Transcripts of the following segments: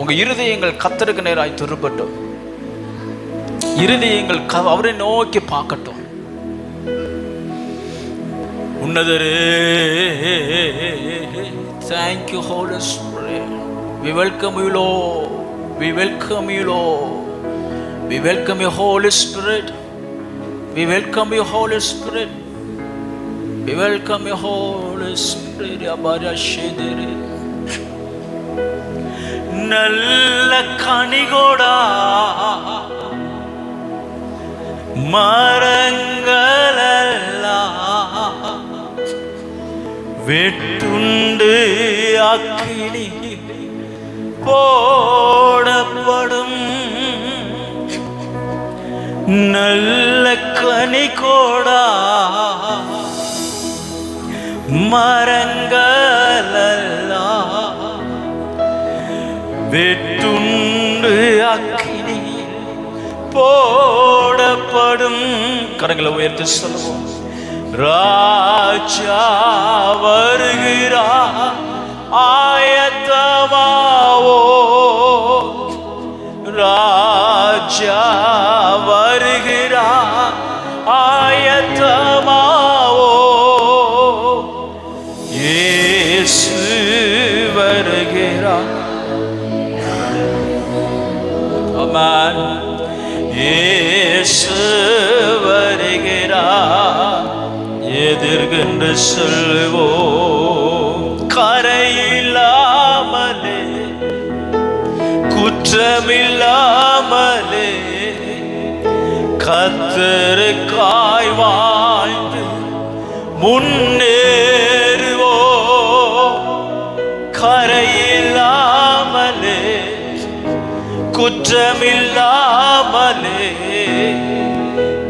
உங்க இருதயங்கள் கர்த்தருக்கு நேராய் திரும்பட்டும். இருதயங்கள் அவரை நோக்கி பார்க்கட்டும். உன்னதரே, thank you Holy Spirit. We welcome you Lord. We welcome you Lord. We welcome you Holy Spirit. We welcome you Holy Spirit. We welcome you Holy Spirit. Abarashidere நல்ல கனிகோடா மரங்களெல்லாம் வெட்டுண்டு அக்கினி போடப்படும். நல்ல கனிகோடா மரங்களெல்லாம் வெட்டுண்டு அக்கினி போடப்படும். கரங்களை உயர்த்தி சொல்லுவோம். ராஜா வருகிறார், ஆயத்தமாவோ. ராஜா வருகிறார், ஆயத்தமாவோ. இயேசு வருகிறார். ஆமென். இயேசு வருகிறார், எதிர்கென்று சொல்வோம். கரையில்லாமலே குற்றமில்லாமலே கர்த்தருக்காய் வாழ்ந்து முன்னேறுவோம். கரையில்லாமலே குற்றமில்லாமலே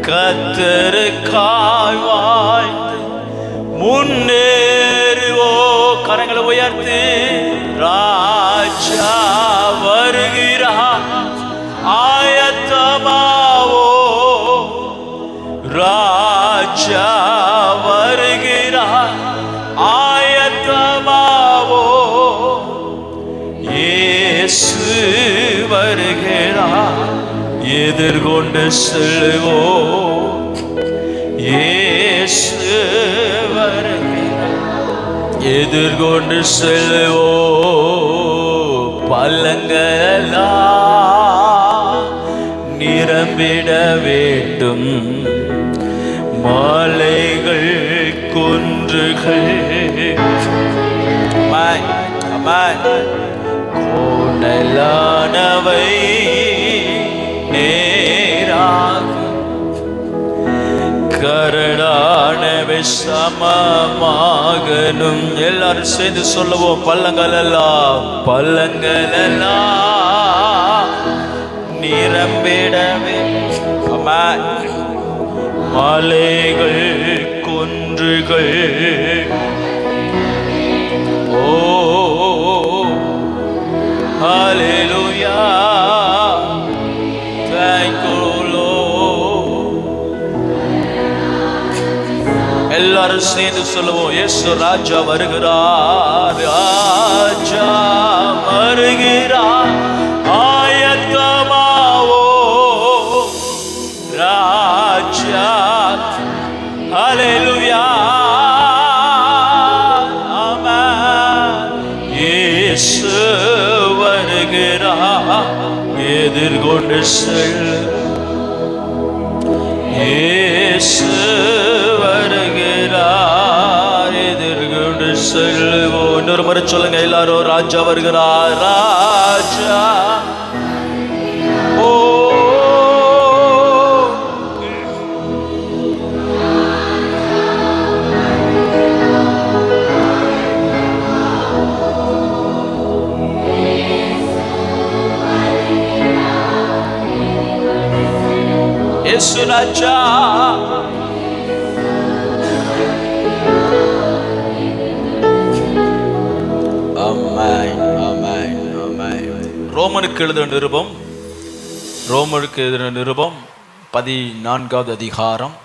கர்த்தருக்காய் வாழ்ந்து முன்னேறுவோ. கரங்களை உயர்த்தி. ராஜா வருகிறார், ஆயத்தமாவோ. ராஜா வருகிறார், ஆயத்தமாவோ. இயேசு வருகிறார், எதிர்கொண்டு செல்வோம். இயேசு வருகிறார், எதிர்கொண்டு செல்வோம். பள்ளங்களெல்லாம் நிரம்பிட வேண்டும். மலைகள் குன்றுகள் கோணலானவை நேராக கரடானவை சமமாகணும். எல்லாரும் சேர்ந்து சொல்லுவோம். பள்ளங்களெல்லாம் பள்ளங்களெல்லாம் நிரம்பிடவே. மலைகள் குன்றுகள் ஓ ஹல்லேலூயா. Thank you Lord. எல்லாரும் சேர்ந்து சொல்லுவோம். இயேசு ராஜா வருகிறார், ராஜா வருகிறார், ஆயத்தமாவோ. ராஜா ஹல்லேலூயா. ஆமென். இயேசு வருகிறார், எதிர்கொண்டு செல். இயேசு வருகிறார், எதிர்கொண்டு செல்வோம். இன்னொரு முறை சொல்லுங்க எல்லாரும். ராஜா வருகிறார், ராஜா. ஓ இயேசு ராஜா. ஆமென், ஆமென், ஆமென். ரோமனுக்கு எழுதின நிருபம், ரோமனுக்கு எழுதின நிருபம் 14வது அதிகாரம்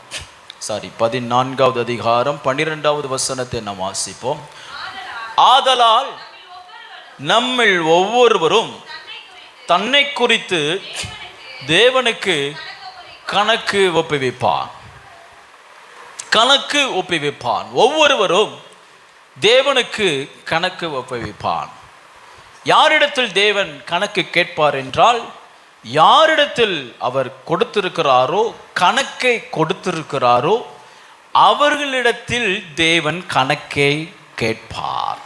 12வது வசனத்தை நாம் வாசிப்போம். ஆதலால் நம்மில் ஒவ்வொருவரும் தன்னை குறித்து தேவனுக்கு கணக்கு ஒப்புவிப்பான். கணக்கு ஒப்புவிப்பான். ஒவ்வொருவரும் தேவனுக்கு கணக்கு ஒப்புவிப்பான். யாரிடத்தில் தேவன் கணக்கு கேட்பார் என்றால், யாரிடத்தில் அவர் கொடுத்திருக்கிறாரோ, கணக்கை கொடுத்திருக்கிறாரோ, அவர்களிடத்தில் தேவன் கணக்கை கேட்பார்.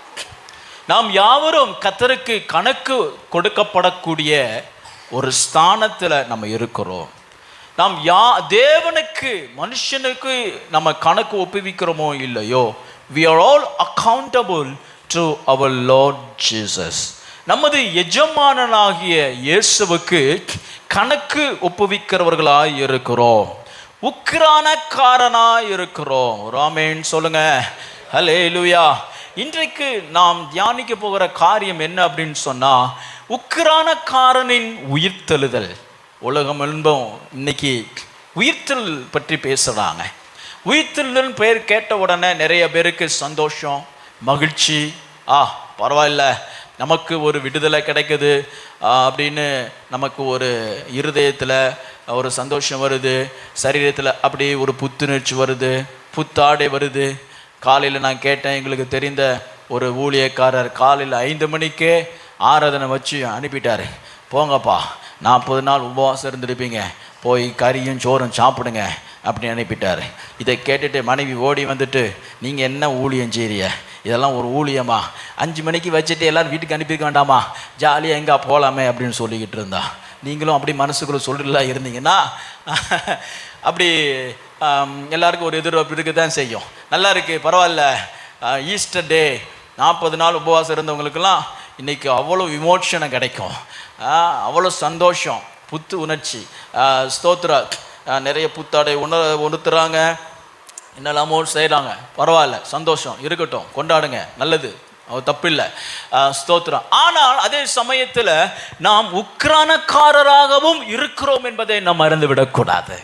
நாம் யாவரும் கர்த்தருக்கு கணக்கு கொடுக்கப்படக்கூடிய ஒரு ஸ்தானத்தில் நம்ம இருக்கிறோம். நாம் தேவனுக்கு மனுஷனுக்கு நம்ம கணக்கு ஒப்புவிக்கிறோமோ இல்லையோ, we are all accountable to our Lord Jesus. நமது எஜமானனாகிய இயேசுவுக்கு கணக்கு ஒப்புவிக்கிறவர்களாய் இருக்கிறோம். உக்கிரானக்காரனாய் இருக்கிறோம். ஆமென் சொல்லுங்க. ஹல்லேலூயா. இன்றைக்கு நாம் தியானிக்க போகிற காரியம் என்ன அப்படின்னு சொன்னா, உக்கிரானக்காரனின் உயிர்த்தெழுதல். உலகம் என்பதும் இன்னைக்கு உயிர்த்தெழுதல் பற்றி பேசுகிறாங்க. உயிர்த்தெழுதல் பெயர் கேட்ட உடனே நிறைய பேருக்கு சந்தோஷம், மகிழ்ச்சி. பரவாயில்ல, நமக்கு ஒரு விடுதலை கிடைக்குது அப்படின்னு நமக்கு ஒரு இருதயத்தில் ஒரு சந்தோஷம் வருது, சரீரத்தில் அப்படி ஒரு புத்துணர்ச்சி வருது, புத்தாடை வருது. காலையில் நான் கேட்டேன், எங்களுக்கு தெரிந்த ஒரு ஊழியக்காரர் காலையில் 5 மணிக்கே ஆராதனை வச்சு அனுப்பிட்டார். போங்கப்பா, 40 நாள் உபவாசம் இருந்துருப்பீங்க, போய் கறியும் சோறும் சாப்பிடுங்க அப்படி அனுப்பிட்டார். இதை கேட்டுட்டு மனைவி ஓடி வந்துட்டு, நீங்கள் என்ன ஊழியம் செய்கிறீங்க, இதெல்லாம் ஒரு ஊழியமா? 5 மணிக்கு வச்சுட்டு எல்லோரும் வீட்டுக்கு அனுப்பியிருக்க வேண்டாமா, ஜாலியாக எங்கே போகலாமே அப்படின்னு சொல்லிக்கிட்டு இருந்தா. நீங்களும் அப்படி மனசுக்குள்ளே சொல்லிடலாம் இருந்தீங்கன்னா அப்படி எல்லாருக்கும் ஒரு எதிர்பார்ப்பு இருக்க தான் செய்யும். நல்லா இருக்குது, பரவாயில்ல. ஈஸ்டர் டே 40 நாள் உபவாசம் இருந்தவங்களுக்கெல்லாம் இன்றைக்கி அவ்வளோ விமோச்சனம் கிடைக்கும், அவ்வளோ சந்தோஷம், புத்து உணர்ச்சி. ஸ்தோத்ரா. நிறைய புத்தாடை உணர்த்துறாங்க, என்னெல்லாமோ செய்கிறாங்க. பரவாயில்ல, சந்தோஷம் இருக்கட்டும், கொண்டாடுங்க, நல்லது, தப்பில்லை. ஸ்தோத்திரம். ஆனால் அதே சமயத்தில் நாம் உக்கிரானக்காரராகவும் இருக்கிறோம் என்பதை நாம் மறந்து விடக்கூடாது.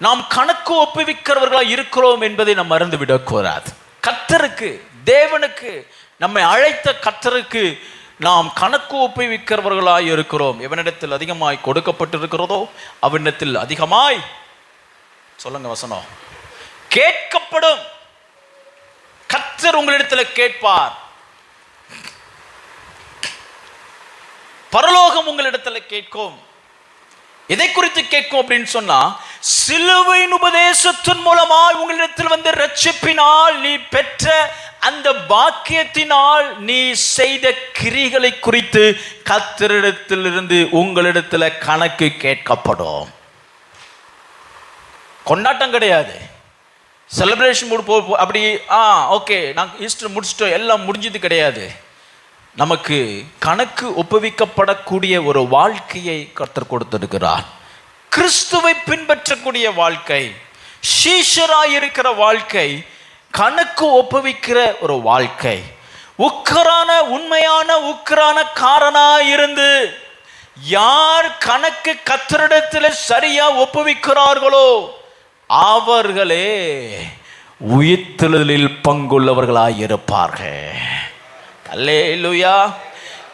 நாம் கணக்கு ஒப்புவிக்கிறவர்களாக இருக்கிறோம் என்பதை நாம் மறந்து விடக்கூடாது. கர்த்தருக்கு, தேவனுக்கு, நம்மை அழைத்த கர்த்தருக்கு நாம் கணக்கு ஒப்புவிக்கிறவர்களாக இருக்கிறோம். எவனிடத்தில் அதிகமாய் கொடுக்கப்பட்டிருக்கிறதோ அவனிடத்தில் அதிகமாய், சொல்லுங்க வசனம், கேட்கப்படும். கர்த்தர் உங்களிடத்தில் கேட்பார். பரலோகம் உங்களிடத்தில் கேட்கும். எதை குறித்து கேட்கும் அப்படின்னு சொன்னா, சிலுவையின் உபதேசத்தின் மூலமாய் உங்களிடத்தில் வந்து ரட்சிப்பினால் நீ பெற்ற அந்த பாக்கியத்தினால் நீ செய்த கிரிகளை குறித்து கர்த்தரிடத்திலிருந்து உங்களிடத்தில் கணக்கு கேட்கப்படும். கொண்டாட்டம் கிடையாது, செலிப்ரேஷன் அப்படி ஓகே நாங்கள் ஈஸ்டர் முடிச்சிட்டோம் எல்லாம் முடிஞ்சது கிடையாது. நமக்கு கணக்கு ஒப்புவிக்கப்படக்கூடிய ஒரு வாழ்க்கையை கர்த்தர் கொடுத்திருக்கிறார். கிறிஸ்துவை பின்பற்றக்கூடிய வாழ்க்கை, சீஷராய் இருக்கிற வாழ்க்கை, கணக்கு ஒப்புவிக்கிற ஒரு வாழ்க்கை. உண்மையான உக்கிரானக்காரனாய் இருந்து யார் கணக்கு கர்த்தரிடத்தில் சரியா ஒப்புவிக்கிறார்களோ அவர்களே உயிர்த்தெழுதலில் பங்குள்ளவர்களாய் இருப்பார்கள். அல்லேலூயா.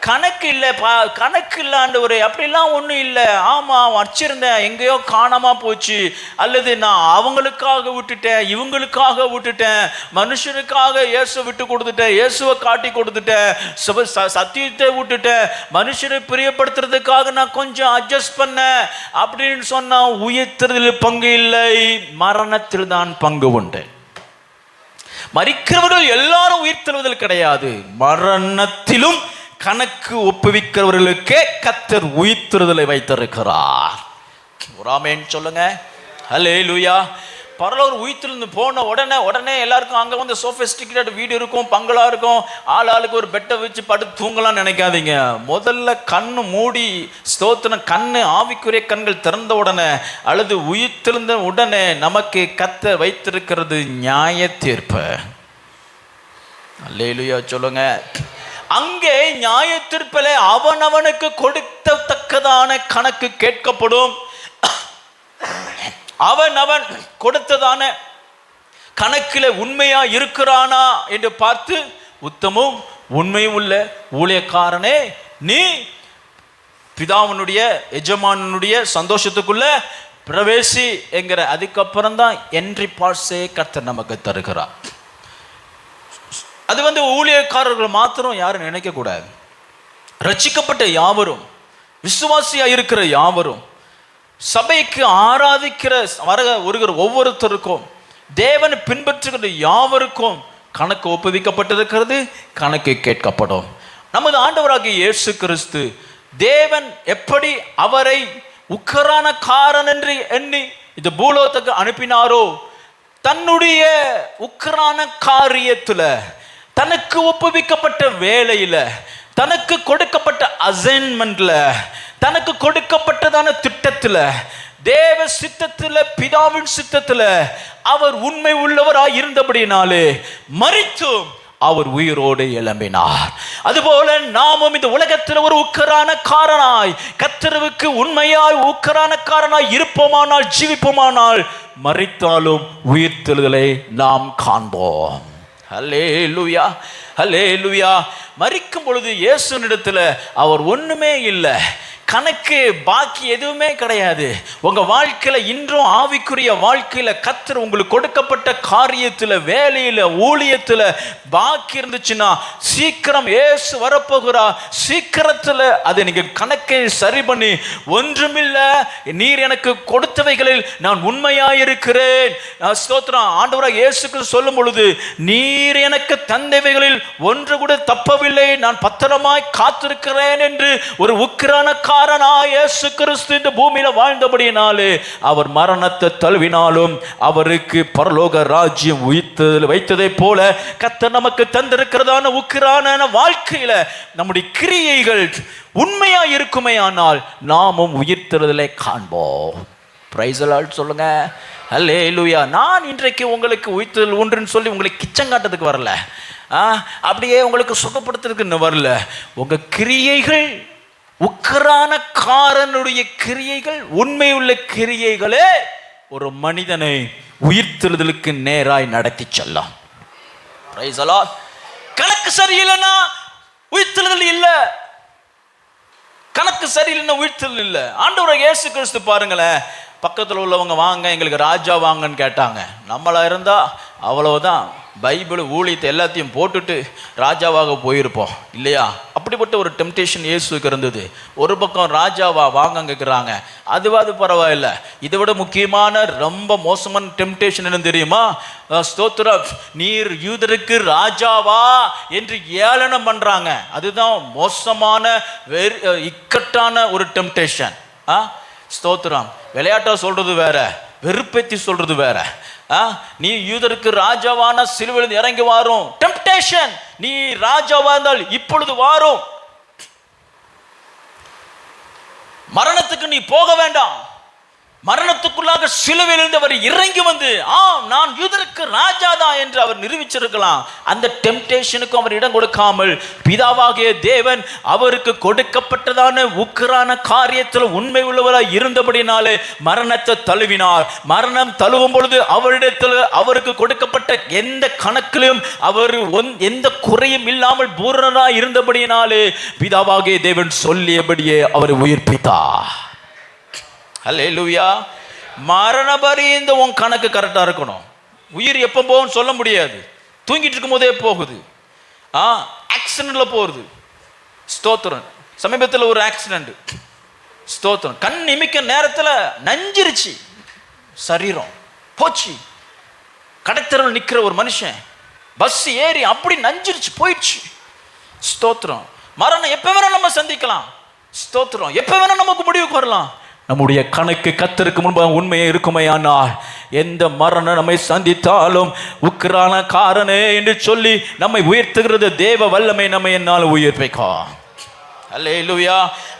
கணக்கு இல்லைப்பா, கணக்கு இல்லாண்டவரே, அப்படிலாம் ஒன்றும் இல்லை. ஆமாம், வச்சிருந்தேன், எங்கேயோ காணாமல் போச்சு, அல்லது நான் அவங்களுக்காக விட்டுட்டேன், இவங்களுக்காக விட்டுட்டேன், மனுஷனுக்காக இயேசுவை விட்டு கொடுத்துட்டேன், இயேசுவை காட்டி கொடுத்துட்டேன், சத்தியத்தை விட்டுட்டேன், மனுஷனை பிரியப்படுத்துறதுக்காக நான் கொஞ்சம் அட்ஜஸ்ட் பண்ணேன் அப்படின்னு சொன்னால் உயிர்த்தெழுதலில் பங்கு இல்லை, மரணத்தில் தான் பங்கு உண்டு. மரிக்கிறவர்கள் எல்லாரும் உயிர்த்தெழுதல் கிடையாது, மரணத்திலும் கணக்கு ஒப்புவிக்கிறவர்களுக்கே கர்த்தர் உயிர்த்தெழுதலை வைத்திருக்கிறார். ஆமென் சொல்லுங்க. ஹல்லேலூயா. பரலோகம் உயிர்த்தெழுந்து போன உடனே எல்லாருக்கும் அங்கே வந்து சோஃபிஸ்டிகேட்டட் வீடு இருக்கும், பங்களா இருக்கும், ஆளுக்கு ஒரு பெட்டை வச்சு படுத்து தூங்கலாம் நினைக்காதீங்க. முதல்ல கண்ணு மூடி, ஸ்தோத்திரம், கண்ணு ஆவிக்குரிய கண்கள் திறந்த உடனே அல்லது உயிர்த்தெழுந்த உடனே நமக்கு கர்த்தர் வைத்திருக்கிறது நியாய தீர்ப்பு. அல்லேலூயா சொல்லுங்க. அங்கே நியாய தீர்ப்பிலே அவனவனுக்கு கொடுத்தத்தக்கதான கணக்கு கேட்கப்படும். அவன் கொடுத்ததான கணக்கில் உண்மையா இருக்கிறானா என்று பார்த்து, உத்தமும் உண்மையும் உள்ள ஊழியக்காரனே, நீ பிதாவினுடைய எஜமானுடைய சந்தோஷத்துக்குள்ள பிரவேசி என்கிற அதுக்கப்புறம் தான் என்ட்ரி பாஸே கர்த்தர் நமக்கு தருகிறார். அது ஊழியக்காரர்கள் மாத்திரம் யாரும் நினைக்க கூடாது. ரட்சிக்கப்பட்ட யாவரும், விசுவாசியா இருக்கிற யாவரும், சபைக்கு ஆராதிக்கிற வருகிற ஒவ்வொருத்தருக்கும், தேவனை பின்பற்றுகிற யாவருக்கும் கணக்கு ஒப்புவிக்கப்பட்டிருக்கிறது, கணக்கு கேட்கப்படும். நமது ஆண்டவராகிய இயேசு கிறிஸ்து தேவன் எப்படி அவரை உக்கரானக்காரன் என்று எண்ணி இந்த பூலோகத்துக்கு அனுப்பினாரோ, தன்னுடைய உக்கரான காரியத்துல, தனக்கு ஒப்புவிக்கப்பட்ட வேலையில, தனக்கு கொடுக்கப்பட்ட அசைன்மெண்ட்ல, தனக்கு கொடுக்கப்பட்டதான திட்டத்துல, தேவ சித்தத்துல, பிதாவின் சித்தத்துல அவர் உண்மை உள்ளவராய் இருந்தபடினாலே மரித்தும் அவர் உயிரோடு எழும்பினார். அதுபோல நாமும் இந்த உலகத்தில் ஒரு உக்கரானக்காரனாய், கர்த்தருக்கு உண்மையாய் உக்கரானக்காரனாய் இருப்போமானால், ஜீவிப்போமானால், மரித்தாலும் உயிர்த்தெழுதலை நாம் காண்போம். ஹல்லேலூயா, ஹல்லேலூயா. மரிக்கும் பொழுது இயேசுவினிடத்துல அவர் ஒண்ணுமே இல்லை, கணக்கு பாக்கி எதுவுமே கிடையாது. உங்க வாழ்க்கையில இன்றும் ஆவிக்குரிய வாழ்க்கையில கர்த்தர் உங்களுக்கு கொடுக்கப்பட்ட காரியத்துல, வேலையில, ஊழியத்துல பாக்கி இருந்துச்சுன்னா சீக்கிரம் இயேசு வரப்போகிறா, சீக்கிரத்துல அதை நீங்க கணக்கை சரி பண்ணி, ஒன்றுமில்ல நீர் எனக்கு கொடுத்தவைகளில் நான் உண்மையாயிருக்கிறேன், ஸ்தோத்திரம், ஆண்டவராக இயேசுக்கு சொல்லும் பொழுது நீர் எனக்கு தந்தவைகளில் ஒன்று கூட தப்பவில்லை, நான் பத்திரமாய் காத்திருக்கிறேன் என்று ஒரு உக்கிரான இயேசு கிறிஸ்து இந்த பூமியில வாழ்ந்தபடியினாலே அவர் மரணத்தை தழுவினாலும் அவருக்கு பரலோக ராஜ்யம் வைத்ததை போல கர்த்தர் நமக்கு தந்திருக்கிறதான உக்கிரான வாழ்க்கையில நம்முடைய கிரியைகள் உண்மையா இருக்குமே ஆனால் நாமும் உயிர்த்தெழுதலை காண்போம். பிரைஸ் தி லார்ட் சொல்லுங்க. ஹல்லேலூயா. நான் இன்றைக்கு உங்களுக்கு உயிர்த்தெழுதல் ஒன்றுன்னு சொல்லி உங்களுக்கு கிச்சங்காட்டத்துக்கு வரல, அப்படியே உங்களுக்கு சுகப்படுத்துறதுக்கு வரல. உங்க கிரியைகள், உக்கரானக்காரனுடைய கிரியைகள், உண்மையுள்ள கிரியைகளே ஒரு மனிதனை உயிர்த்தெழுதலுக்கு நேராய் நடத்தி செல்லும். கணக்கு சரியில்லைன்னா உயிர்த்தெழுதல் இல்ல, கணக்கு சரியில்லைன்னா உயிர்த்தெழுதல் இல்ல. ஆண்டவராகிய இயேசு கிறிஸ்து பாருங்களேன், பக்கத்தில் உள்ளவங்க வாங்க எங்களுக்கு ராஜா வாங்கன்னு கேட்டாங்க. நம்மளா இருந்தா அவ்வளவுதான், பைபிள் ஊழியத்தை எல்லாத்தையும் போட்டுட்டு ராஜாவாக போயிருப்போம் இல்லையா? அப்படிப்பட்ட ஒரு டெம்டேஷன் இயேசுக்கு இருந்தது. ஒரு பக்கம் ராஜாவா வாங்க கேட்குறாங்க, அதுவாது பரவாயில்ல, இதை விட முக்கியமான ரொம்ப மோசமான டெம்டேஷன் என்ன தெரியுமா? ஸ்தோத்திரம், நீர் யூதருக்கு ராஜாவா என்று ஏளனம் பண்றாங்க. அதுதான் மோசமான இக்கட்டான ஒரு டெம்டேஷன். ஸ்தோத்திரம், விளையாட்டா சொல்றது வேற, வெறுப்பேத்தி சொல்றது வேற. நீ யூதருக்கு ராஜாவான சிலுவையில் இறங்கி வாரும் டெம்டேஷன், நீ ராஜாவா இருந்தால் இப்பொழுது வாரும், மரணத்துக்கு நீ போக வேண்டாம், மரணத்துக்குள்ளாக சிலுவையிலிருந்து அவர் இறங்கி வந்து நான் யூதருக்கு ராஜாதான் என்று அவர் நிரூபிச்சிருக்கலாம். அந்த டெம்டேஷனுக்கு அவர் இடம் கொடுக்காமல் பிதாவாகிய தேவன் அவருக்கு கொடுக்கப்பட்டதான உக்கிரான காரியத்தில் உண்மை உள்ளவராய் இருந்தபடினாலே மரணத்தை தழுவினார். மரணம் தழுவும் பொழுது அவரிடத்தில் அவருக்கு கொடுக்கப்பட்ட எந்த கணக்கிலும் அவர் எந்த குறையும் இல்லாமல் பூரணராய் இருந்தபடினாலே பிதாவாகிய தேவன் சொல்லியபடியே அவரை உயிர்ப்பித்தார். ஹல்லேலூயா. மரண பரியந்த உன் கணக்கு கரெக்டாக இருக்கணும். உயிர் எப்போ போகும்னு சொல்ல முடியாது, தூங்கிட்டு இருக்கும் போதே போகுது, ஆக்சிடென்ட்ல போகுது. ஸ்தோத்திரம், சமீபத்தில் ஒரு ஆக்சிடென்ட், ஸ்தோத்திரம், கண் இமைக்க நேரத்தில் நஞ்சிருச்சு, சரீரம் போச்சு. கடைத்தரவில் நிற்கிற ஒரு மனுஷன் பஸ் ஏறி அப்படி நஞ்சிருச்சு, போயிடுச்சு. ஸ்தோத்திரம், மரணம் எப்போ வேணா நம்ம சந்திக்கலாம். ஸ்தோத்திரம், எப்போ வேணா நமக்கு முடிவுக்கு வரலாம். நம்முடைய கணக்கு கர்த்தருக்கு முன்பாக உண்மையை இருக்குமே ஆனால் எந்த மரணம் நம்மை சந்தித்தாலும் உக்கிரான காரணே என்று சொல்லி நம்மை உயர்த்துகிறது தேவ வல்லமை நம்மை என்னால் உயிர்ப்பிக்கும். அல்லேலூயா.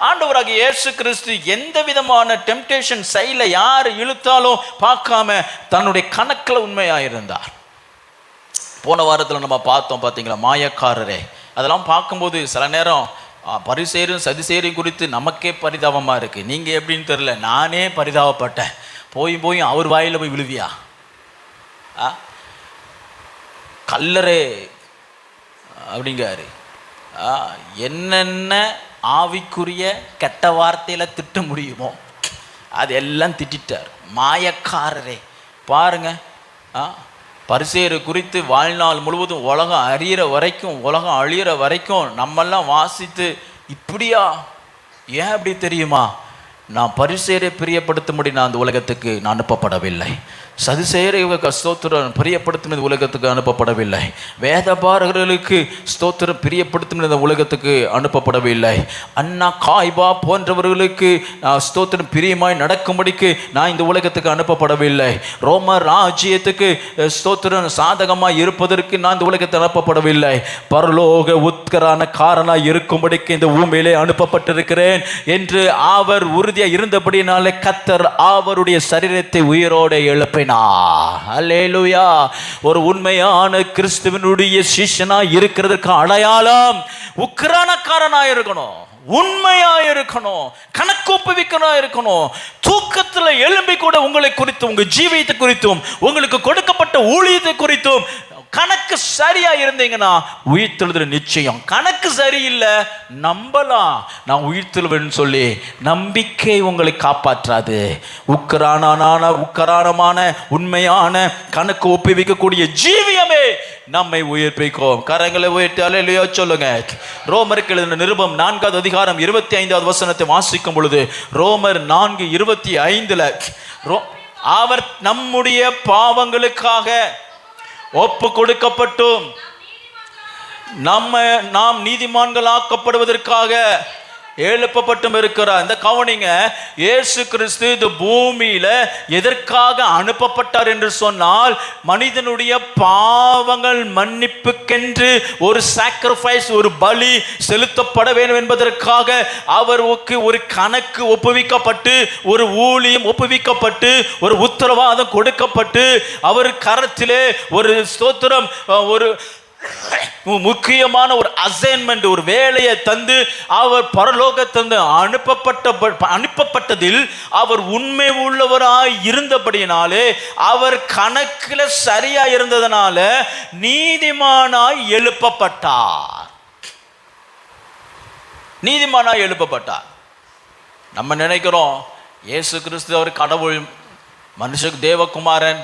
ஆண்டவராகிய இயேசு கிறிஸ்து எந்த விதமான டெம்டேஷன் சைல யார் இழுத்தாலும் பார்க்காம தன்னுடைய கணக்கில் உண்மையாயிருந்தார். போன வாரத்தில் நம்ம பார்த்தோம் பார்த்தீங்களா, மாயக்காரரே. அதெல்லாம் பார்க்கும்போது சில நேரம் பரிசேரும் சதிசேரும் குறித்து நமக்கே பரிதாபமாக இருக்குது. நீங்கள் எப்படின்னு தெரில, நானே பரிதாபப்பட்டேன். போய் அவர் வாயில் போய் விழுவியா? கல்லரே அப்படிங்காரு. என்னென்ன ஆவிக்குரிய கெட்ட வார்த்தையில திட்ட முடியுமோ அதெல்லாம் திட்டார். மாயக்காரரே பாருங்க, பரிசேயரை குறித்து வாழ்நாள் முழுவதும் உலகம் அறிகிற வரைக்கும், உலகம் அழியிற வரைக்கும் நம்மெல்லாம் வாசித்து, இப்படியா? ஏன் அப்படி தெரியுமா? நான் பரிசேயரை பிரியப்படுத்தும்படி நான் அந்த உலகத்துக்கு நான் அனுப்பப்படவில்லை. சதுசேயரை ஸ்தோத்திரம் பிரியப்படுத்தும் இந்த உலகத்துக்கு அனுப்பப்படவில்லை. வேதபாரகர்களுக்கு ஸ்தோத்திரம் பிரியப்படுத்தும் இந்த உலகத்துக்கு அனுப்பப்படவில்லை. அண்ணா காய்பா போன்றவர்களுக்கு ஸ்தோத்திரம் பிரியமாய் நடக்கும்படிக்கு நான் இந்த உலகத்துக்கு அனுப்பப்படவில்லை. ரோம ராஜ்யத்துக்கு ஸ்தோத்திரம் சாதகமாய் இருப்பதற்கு நான் இந்த உலகத்தை அனுப்பப்படவில்லை. பரலோக உத்கரான காரணாய் இருக்கும்படிக்கு இந்த பூமியிலே அனுப்பப்பட்டிருக்கிறேன் என்று அவர் உறுதியாக இருந்தபடினாலே கர்த்தர் அவருடைய சரீரத்தை உயிரோடு எழுப்பினார். அல்லேலூயா. ஒரு உண்மையான கிறிஸ்துவனுடைய சிஷ்யனா இருக்கிறதுக்கு அடையாளம் உக்கிரானக்காரனாய் இருக்கணும், உண்மையா இருக்கணும், கணக்கு ஒப்புவிக்கனா இருக்கணும். தூக்கத்தில் எழும்பி கூட உங்களை குறித்தும் உங்க ஜீவியத்தை குறித்தும் உங்களுக்கு கொடுக்கப்பட்ட ஊழியத்தை குறித்தும் கணக்கு சரியா இருந்தீங்கன்னா உயிர்த்தெழுதல் நிச்சயம். கணக்கு சரியில்லை, நம்பலாம் நான் உயிர்த்தெழுவேன்னு சொல்லி நம்பிக்கை உங்களை காப்பாற்றாது. உக்கரானமான உண்மையான கணக்கு ஒப்புவிக்கக்கூடிய ஜீவியமே நம்மை உயிர்ப்பிக்கும். கரங்களை உயர்த்தாலே இல்லையோ சொல்லுங்க. ரோமருக்கு எழுதின நிருபம் 4வது அதிகாரம் 25வது வசனத்தை வாசிக்கும் பொழுது, ரோமர் 4:25 அவர் நம்முடைய பாவங்களுக்காக ஒப்பு கொடுக்கப்பட்டும் நாம் நீதிமான்களாக்கப்படுவதற்காக எழுப்பப்பட்டும் இருக்கிறார். இந்த கவனிங்க, இயேசு கிறிஸ்து இந்த பூமியில எதற்காக அனுப்பப்பட்டார் என்று சொன்னால், மனிதனுடைய பாவங்கள் மன்னிப்புக்கென்று ஒரு சாக்ரிஃபைஸ், ஒரு பலி செலுத்தப்பட வேண்டும் என்பதற்காக அவருக்கு ஒரு கணக்கு ஒப்புவிக்கப்பட்டு, ஒரு ஊழியம் ஒப்புவிக்கப்பட்டு, ஒரு உத்தரவாதம் கொடுக்கப்பட்டு, அவர் கரத்திலே ஒரு ஸ்தோத்திரம், ஒரு முக்கியமான ஒரு அசைன்மெண்ட், ஒரு வேலையை தந்து அவர் பரலோகத்திலிருந்து அனுப்பப்பட்டதில் அவர் உண்மை உள்ளவராய் இருந்தபடியினாலே, அவர் கணக்கில் சரியா இருந்ததனால நீதிமானாய் எழுப்பப்பட்டார். நீதிமானாய் எழுப்பப்பட்டார். நம்ம நினைக்கிறோம் இயேசு கிறிஸ்து அவர் கடவுள், மனுஷக்கு தேவகுமாரன்,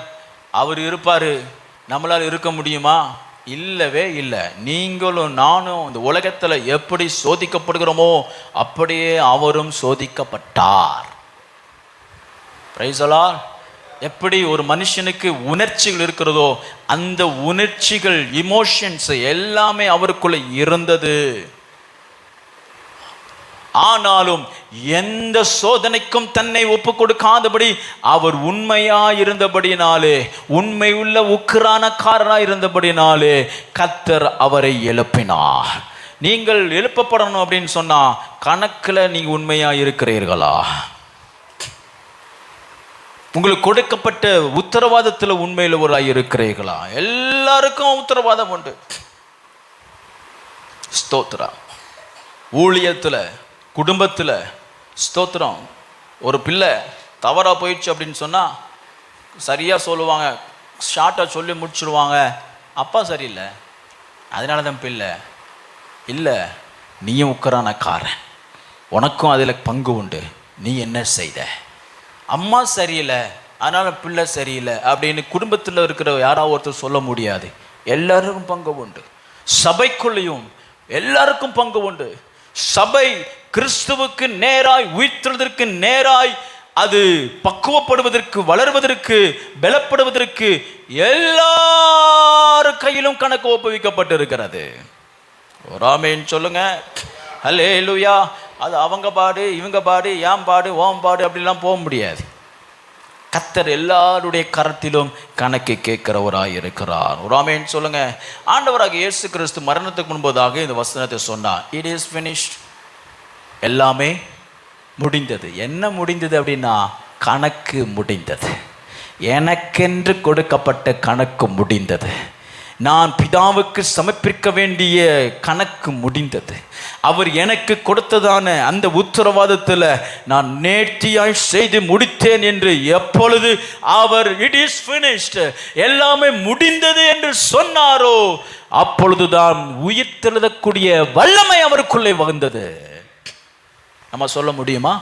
அவர் இருப்பாரு, நம்மளால் இருக்க முடியுமா? இல்லவே இல்லை. நீங்களும் நானும் இந்த உலகத்தில் எப்படி சோதிக்கப்படுகிறோமோ அப்படியே அவரும் சோதிக்கப்பட்டார். Praise the Lord. எப்படி ஒரு மனுஷனுக்கு உணர்ச்சிகள் இருக்கிறதோ அந்த உணர்ச்சிகள், இமோஷன்ஸ் எல்லாமே அவருக்குள்ள இருந்தது. ஆனாலும் எந்த சோதனைக்கும் தன்னை ஒப்பு கொடுக்காதபடி அவர் உண்மையாயிருந்தபடினாலே, உண்மை உள்ள உக்கிரானக்காரனாய் இருந்தபடினாலே கர்த்தர் அவரை எழுப்பினார். நீங்கள் எழுப்பப்படணும் அப்படின்னு சொன்னா கணக்கில் நீங்க உண்மையா இருக்கிறீர்களா? உங்களுக்கு கொடுக்கப்பட்ட உத்தரவாதத்தில் உண்மையில் ஒரு இருக்கிறீர்களா? எல்லாருக்கும் உத்தரவாதம் உண்டு. ஸ்தோத்திரம். ஊழியத்தில், குடும்பத்தில் ஸ்தோத்திரம். ஒரு பிள்ளை தவறாக போயிடுச்சு அப்படின்னு சொன்னால் சரியாக சொல்லுவாங்க, ஷார்ட்டாக சொல்லி முடிச்சுடுவாங்க. அப்பா சரியில்லை அதனால தான் பிள்ளை இல்லை, நீயும் உக்கரானக்காரன், உனக்கும் அதில் பங்கு உண்டு, நீ என்ன செய்த. அம்மா சரியில்லை அதனால் பிள்ளை சரியில்லை அப்படின்னு குடும்பத்தில் இருக்கிற யாராவது ஒருத்தர் சொல்ல முடியாது. எல்லாருக்கும் பங்கு உண்டு. சபைக்குள்ளேயும் எல்லாருக்கும் பங்கு உண்டு. சபை கிறிஸ்துவுக்கு நேராய், உயிர்த்தெழுதலுக்கு நேராய் அது பக்குவப்படுவதற்கு, வளர்வதற்கு, பலப்படுவதற்கு எல்லார் கையிலும் கணக்கு ஒப்புவிக்கப்பட்டு இருக்கிறது. ஆமென் சொல்லுங்க. ஹல்லேலூயா. அது அவங்க பாடு, இவங்க பாடு, ஏன் பாடு, ஓம் பாடு அப்படிலாம் போக முடியாது. கர்த்தர் எல்லாருடைய கரத்திலும் கணக்கு கேட்கிறவராய் இருக்கிறார். ஆமென் சொல்லுங்க. ஆண்டவராக இயேசு கிறிஸ்து மரணத்துக்கு முன்பதாக இந்த வசனத்தை சொன்னார், இட் இஸ் ஃபினிஷ்ட். எல்லாமே முடிந்தது. என்ன முடிந்தது அப்படின்னா கணக்கு முடிந்தது. எனக்கென்று கொடுக்கப்பட்ட கணக்கு முடிந்தது. நான் பிதாவுக்கு சமர்ப்பிக்க வேண்டிய கணக்கு முடிந்தது. அவர் எனக்கு கொடுத்ததான அந்த உத்தரவாதத்தில் நான் நேர்த்தியாய் செய்து முடித்தேன் என்று எப்பொழுது அவர் இட் இஸ் ஃபினிஷ்ட், எல்லாமே முடிந்தது என்று சொன்னாரோ அப்பொழுதுதான் உயிர்த்தெழுதக்கூடிய வல்லமை அவருக்குள்ளே வந்தது. நம்ம சொல்ல முடியுமா?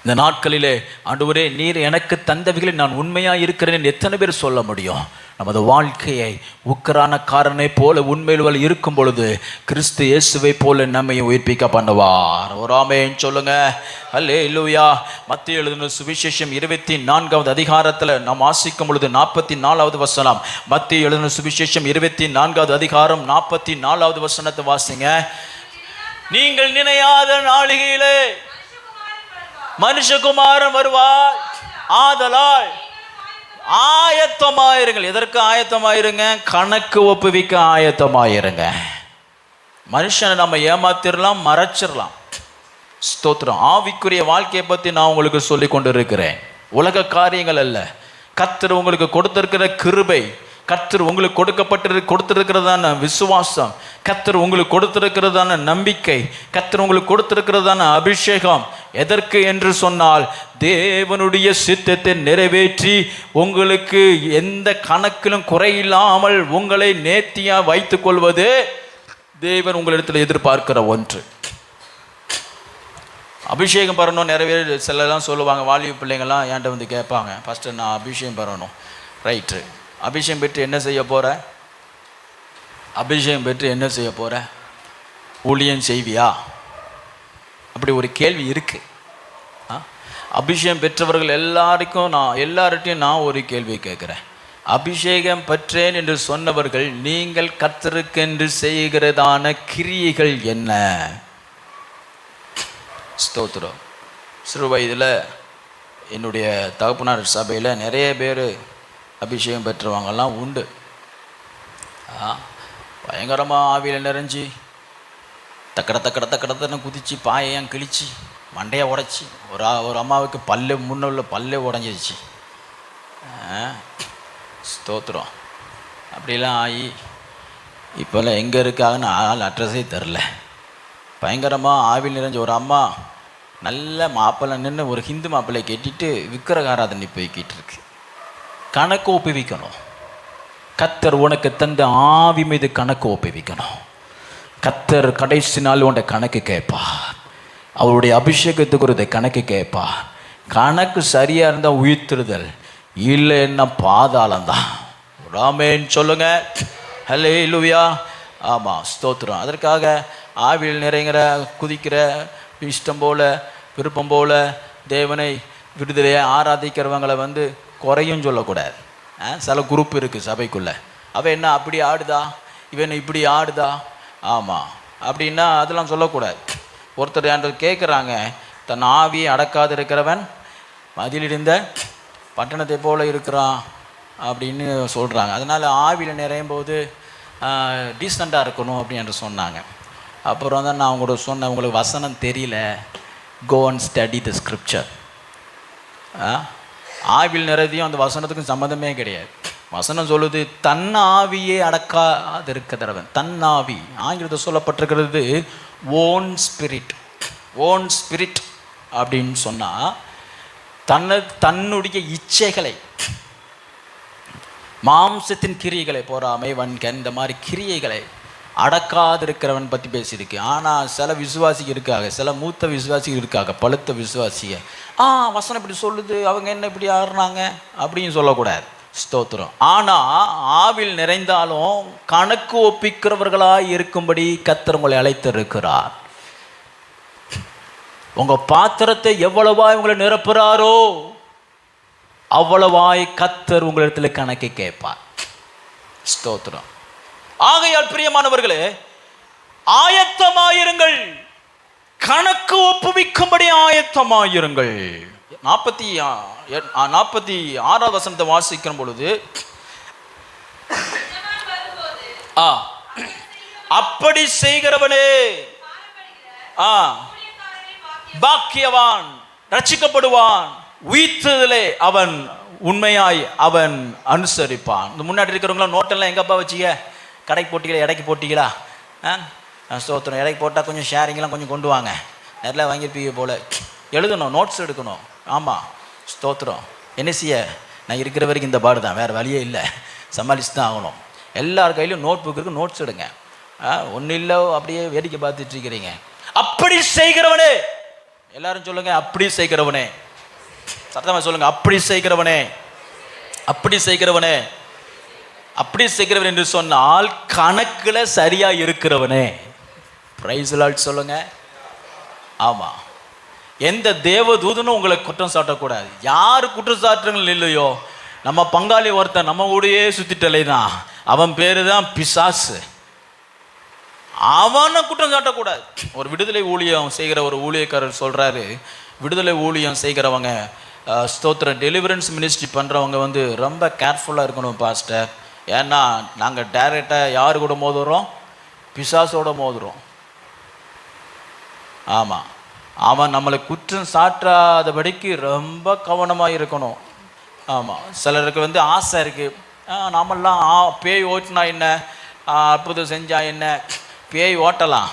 இந்த நாட்களிலே ஆண்டவரே நீர் எனக்கு தந்தவைகளை நான் உண்மையாக இருக்கிறேன் எத்தனை பேர் சொல்ல முடியும்? நமது வாழ்க்கையை உக்கரானக்காரனை போல உண்மையில் இருக்கும் பொழுது கிறிஸ்து இயேசுவை போல நம்மையும் உயிர்ப்பிக்க பண்ணுவார். ஒரு ஆமென் சொல்லுங்க. அல்லேலூயா. மத்தேயு எழுதின சுவிசேஷம் 24வது அதிகாரத்தில் நாம் வாசிக்கும் பொழுது 44வது வசனம். மத்தேயு எழுதின சுவிசேஷம் 24வது அதிகாரம் 44வது வசனத்தை வாசிங்க. நீங்கள் நினையாத நாளிகையிலே மனுஷகுமாரன் வருவார், ஆதலால் ஆயத்தமாயிருங்கள். எதற்கு ஆயத்தமாயிருங்க? கணக்கு ஒப்புவிக்க ஆயத்தமாயிருங்க. மனுஷனை நம்ம ஏமாத்திரலாம், மறைச்சிடலாம். ஸ்தோத்திரம். ஆவிக்குரிய வாழ்க்கையை பற்றி நான் உங்களுக்கு சொல்லி கொண்டு இருக்கிறேன். உலக காரியங்கள் அல்ல, கர்த்தர் உங்களுக்கு கொடுத்திருக்கிற கிருபை, கர்த்தர் உங்களுக்கு கொடுத்திருக்கிறதான விசுவாசம், கர்த்தர் உங்களுக்கு கொடுத்திருக்கிறதான நம்பிக்கை, கர்த்தர் உங்களுக்கு கொடுத்திருக்கிறதான அபிஷேகம் எதற்கு என்று சொன்னால் தேவனுடைய சித்தத்தை நிறைவேற்றி உங்களுக்கு எந்த கணக்கிலும் குறையில்லாமல் உங்களை நேர்த்தியாக வைத்துக் கொள்வது தேவன் உங்களிடத்தில் எதிர்பார்க்கிற ஒன்று. அபிஷேகம் பெறணும். நிறைய பேர் சிலலாம் சொல்லுவாங்க, வாலிப பிள்ளைங்கள்லாம் என்கிட்ட வந்து கேட்பாங்க, ஃபஸ்ட்டு நான் அபிஷேகம் பெறணும். ரைட்டு, அபிஷேகம் பெற்று என்ன செய்ய போகிற? அபிஷேகம் பெற்று என்ன செய்ய போகிற? ஊழியம் செய்வியா? அப்படி ஒரு கேள்வி இருக்குது. அபிஷேகம் பெற்றவர்கள் எல்லார்ட்டையும் நான் ஒரு கேள்வி கேட்குறேன். அபிஷேகம் பெற்றேன் என்று சொன்னவர்கள் நீங்கள் கர்த்தருக்கென்று செய்கிறதான கிரியைகள் என்ன? ஸ்தோத்திரம். சிறு வயதில் என்னுடைய தகப்பனார் சபையில் நிறைய பேர் அபிஷேகம் பெற்றவங்கெல்லாம் உண்டு. பயங்கரமாக ஆவியில் நிறைஞ்சி தக்கடத்தன்னு குதித்து பாயையும் கிழிச்சு மண்டையை உடைச்சி ஒரு அம்மாவுக்கு முன்னுள்ள பல்லே உடஞ்சிருச்சு. ஸ்தோத்திரம். அப்படிலாம் ஆகி இப்போல்லாம் எங்கே இருக்காங்கன்னு ஆள் அட்ரஸே தெரில. பயங்கரமாக ஆவியில் நிறைஞ்ச ஒரு அம்மா நல்ல மாப்பிள்ளை நின்று ஒரு ஹிந்து மாப்பிள்ளையை கட்டிட்டு விக்கிரகாராதனை போய்கிட்டு இருக்கு. கணக்கு ஒப்புவிக்கணும். கர்த்தர் உனக்கு தந்த ஆவி மீது கணக்கு ஒப்புவிக்கணும். கர்த்தர் கடைசி நாள் உன்னை கணக்கு கேட்பார். அவருடைய அபிஷேகத்துக்கு ஒரு கணக்கு கேட்பார். கணக்கு சரியாக இருந்தால் உயிர்த்துறுதல், இல்லைன்னா பாதாளம்தான். ஆமென் சொல்லுங்க. ஹல்லேலூயா. ஆமாம், ஸ்தோத்திரம். அதற்காக ஆவியில் நிறைங்கிற குதிக்கிற இஷ்டம் போல விருப்பம் போல தேவனை விடுதலையை ஆராதிக்கிறவங்களை வந்து குறையும் சொல்லக்கூடாது. சில குரூப் இருக்குது சபைக்குள்ளே, அவன் என்ன அப்படி ஆடுதா, இவன் இப்படி ஆடுதா, ஆமாம் அப்படின்னா அதெல்லாம் சொல்லக்கூடாது. ஒருத்தர் என்ற கேட்குறாங்க, தன் ஆவியை அடக்காது இருக்கிறவன் மதிலிருந்த பட்டணத்தை போல இருக்கிறான் அப்படின்னு சொல்கிறாங்க. அதனால் ஆவியில் நிறையும் போது டீசெண்டாக இருக்கணும் அப்படின்னு சொன்னாங்க. அப்புறம் தான் நான் அவங்களோட சொன்னேன், உங்களுக்கு வசனம் தெரியல, go and study the scripture. ஆவியில் நிறையதையும் அந்த வசனத்துக்கும் சம்மந்தமே கிடையாது. வசனம் சொல்லுது தன் ஆவியே அடக்காது இருக்கிறவன். தன் ஆவி ஆங்கிலத்தில் சொல்லப்பட்டிருக்கிறது ஓன் ஸ்பிரிட். ஓன் ஸ்பிரிட் அப்படின்னு சொன்னால் தன்னுடைய இச்சைகளை, மாம்சத்தின் கிரியைகளை, பொறாமை, வன்கண், இந்த மாதிரி கிரியைகளை அடக்காது இருக்கிறவன் பற்றி பேசியிருக்கு. ஆனால் சில விசுவாசிகள் இருக்காங்க, சில மூத்த விசுவாசிகள் இருக்காங்க, பழுத்த விசுவாசிகள், வசனம் இப்படி சொல்லுது, அவங்க என்ன இப்படி ஆடுறாங்க அப்படின்னு சொல்லக்கூடாது. ஸ்தோத்திரம். ஆனால் ஆவில் நிறைந்தாலும் கணக்கு ஒப்பிக்கிறவர்களாக இருக்கும்படி கர்த்தர் உங்களை அழைத்திருக்கிறார். உங்கள் பாத்திரத்தை எவ்வளவாய் உங்களை நிரப்புறாரோ அவ்வளவாய் கர்த்தர் உங்களிடத்தில் கணக்கு கேட்பார். ஸ்தோத்திரம். ஆகையால் பிரியமானவர்களே, ஆயத்தமாயிருங்கள், கணக்கு ஒப்புவிக்கும்படி ஆயத்தமாயிருங்கள். 46வது வசனத்தை வாசிக்கிற பொழுது, அப்படி செய்கிறவனே பாக்கியவான், ரட்சிக்கப்படுவான், உயிர்த்ததிலே அவன் உண்மையாய் அவன் அனுசரிப்பான். இந்த முன்னாடி இருக்கிறவங்களாம் நோட்டெல்லாம் எங்கப்பா வச்சிக்க? கடைக்கு போட்டிங்களா, இடைக்கு போட்டிங்களா? ஸ்தோத்திரம். இடைக்கு போட்டால் கொஞ்சம் ஷேரிங்கெல்லாம் கொஞ்சம் கொண்டு வாங்க, நிறையா வாங்கியிருப்பீங்க போல். எழுதணும், நோட்ஸ் எடுக்கணும். ஆமாம், ஸ்தோத்திரம். என்ன செய்ய, நான் இருக்கிற வரைக்கும் இந்த பாடு தான், வேறு வழியே இல்லை, சமாளித்து தான் ஆகணும். எல்லார் கையிலும் நோட் புக் இருக்குது, நோட்ஸ் எடுங்க. ஒன்றும் இல்லை அப்படியே வேடிக்கை பார்த்துட்ருக்கிறீங்க. அப்படி செய்கிறவனே. எல்லாரும் சொல்லுங்க, அப்படி செய்கிறவனே. சத்தமா சொல்லுங்க, அப்படி செய்கிறவனே. அப்படி செய்கிறவனே. அப்படி செய்கிறவன் என்று சொன்னால் கணக்குல சரியா இருக்கிறவனே. பிரைஸ் தி லார்ட் சொல்லுங்க. ஆமா, எந்த தேவதூதனும் உங்களை குற்றம் சாட்டக்கூடாது. யாரு குற்றம் சாட்டுறீங்களோ இல்லையோ, நம்ம பங்காளி ஒருத்தன் நம்ம கூடயே சுத்திட்டலை தான், அவன் பேரு தான் பிசாசு. அவனை குற்றம் சாட்டக்கூடாது. ஒரு விடுதலை ஊழியம் செய்கிற ஒரு ஊழியக்காரர் சொல்றாரு, விடுதலை ஊழியம் செய்கிறவங்க ஸ்தோத்திரம் டெலிவரன்ஸ் மினிஸ்ட்ரி பண்ணுறவங்க ரொம்ப கேர்ஃபுல்லாக இருக்கணும் பாஸ்டர். ஏன்னா நாங்கள் டைரெக்டாக யார் கூட மோதுறோம்? பிசாசோட மோதுறோம். ஆமாம், அவன் நம்மளை குற்றம் சாட்டாதபடிக்கு ரொம்ப கவனமாக இருக்கணும். ஆமாம், சிலருக்கு ஆசை இருக்குது, நாமெல்லாம் பேய் ஓட்டினா என்ன, அற்புதம் செஞ்சா என்ன, பேய் ஓட்டலாம்,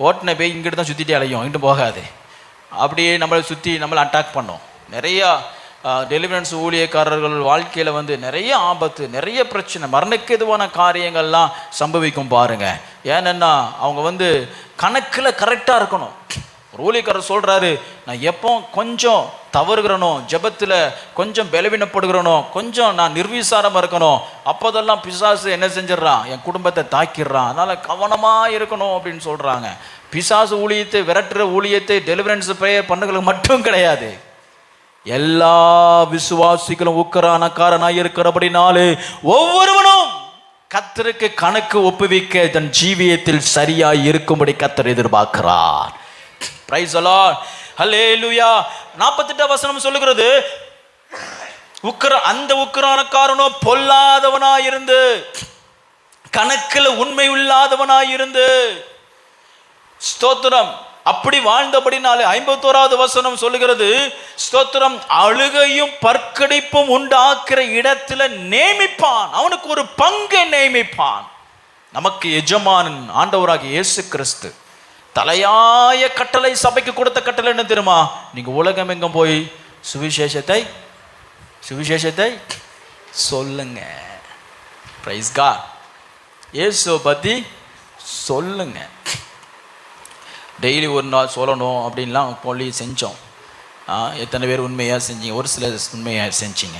ஓட்டின பேய் இங்கிட்டு தான் சுற்றிட்டே அலையும், இங்கிட்டு போகாது, அப்படியே நம்மளை சுற்றி நம்மளை அட்டாக் பண்ணோம். நிறையா டெலிவரன்ஸ் ஊழியக்காரர்கள் வாழ்க்கையில் நிறைய ஆபத்து, நிறைய பிரச்சனை, மரணக்கு எதுவான காரியங்கள்லாம் சம்பவிக்கும் பாருங்க. ஏன்னா அவங்க கணக்கில் கரெக்டாக இருக்கணும். ஒரு ஊழியக்காரர் சொல்கிறாரு, நான் எப்போ கொஞ்சம் தவறுகிறனோ, ஜெபத்தில் கொஞ்சம் பலவீனப்படுகிறனோ, கொஞ்சம் நான் நிர்விசாரமாக இருக்கணும், அப்போதெல்லாம் பிசாசு என்ன செஞ்சிடறான், என் குடும்பத்தை தாக்கிடுறான். அதனால் கவனமாக இருக்கணும் அப்படின்னு சொல்கிறாங்க. பிசாசு ஊழியத்தை விரட்டுற ஊழியத்தை டெலிவரன்ஸ் ப்ரேயர் பண்ணுகிறது மட்டும் கிடையாது, எல்லா விசுவாசிகளும் உக்கரானக்காரனாய் இருக்கிறபடினாலே ஒவ்வொருவனும் கர்த்தருக்கு கணக்கு ஒப்புவிக்க தன் ஜீவியத்தில் சரியாய் இருக்கும்படி கர்த்தர் எதிர்பார்க்கிறார். பிரைஸ் தி லார்ட், ஹல்லேலூயா. 48 வசனம் சொல்லுகிறது, அந்த உக்கரானக்காரனோ பொல்லாதவனாயிருந்து, கணக்கில் உண்மை இல்லாதவனாயிருந்து, ஸ்தோத்திரம் அப்படி வாழ்ந்தபடினாலே 51வது வசனம் சொல்லுகிறது, ஸ்தோத்திரம் அழுகையும் பற்கடிப்பும் உண்டாக்குற இடத்துல நேமிப்பான், அவனுக்கு ஒரு பங்கை நேமிப்பான். நமக்கு எஜமானன் ஆண்டவராகிய இயேசு கிறிஸ்து தலையாய கட்டளை, சபைக்கு கொடுத்த கட்டளை என்ன தெரியுமா? நீங்க உலகம் எங்கும் போய் சுவிசேஷத்தை சொல்லுங்க. Praise God. இயேசுவை பத்தி சொல்லுங்க. டெய்லி ஒரு நாள் சொல்லணும் அப்படின்லாம் சொல்லி செஞ்சோம். எத்தனை பேர் உண்மையாக செஞ்சீங்க? ஒரு சில உண்மையாக செஞ்சீங்க.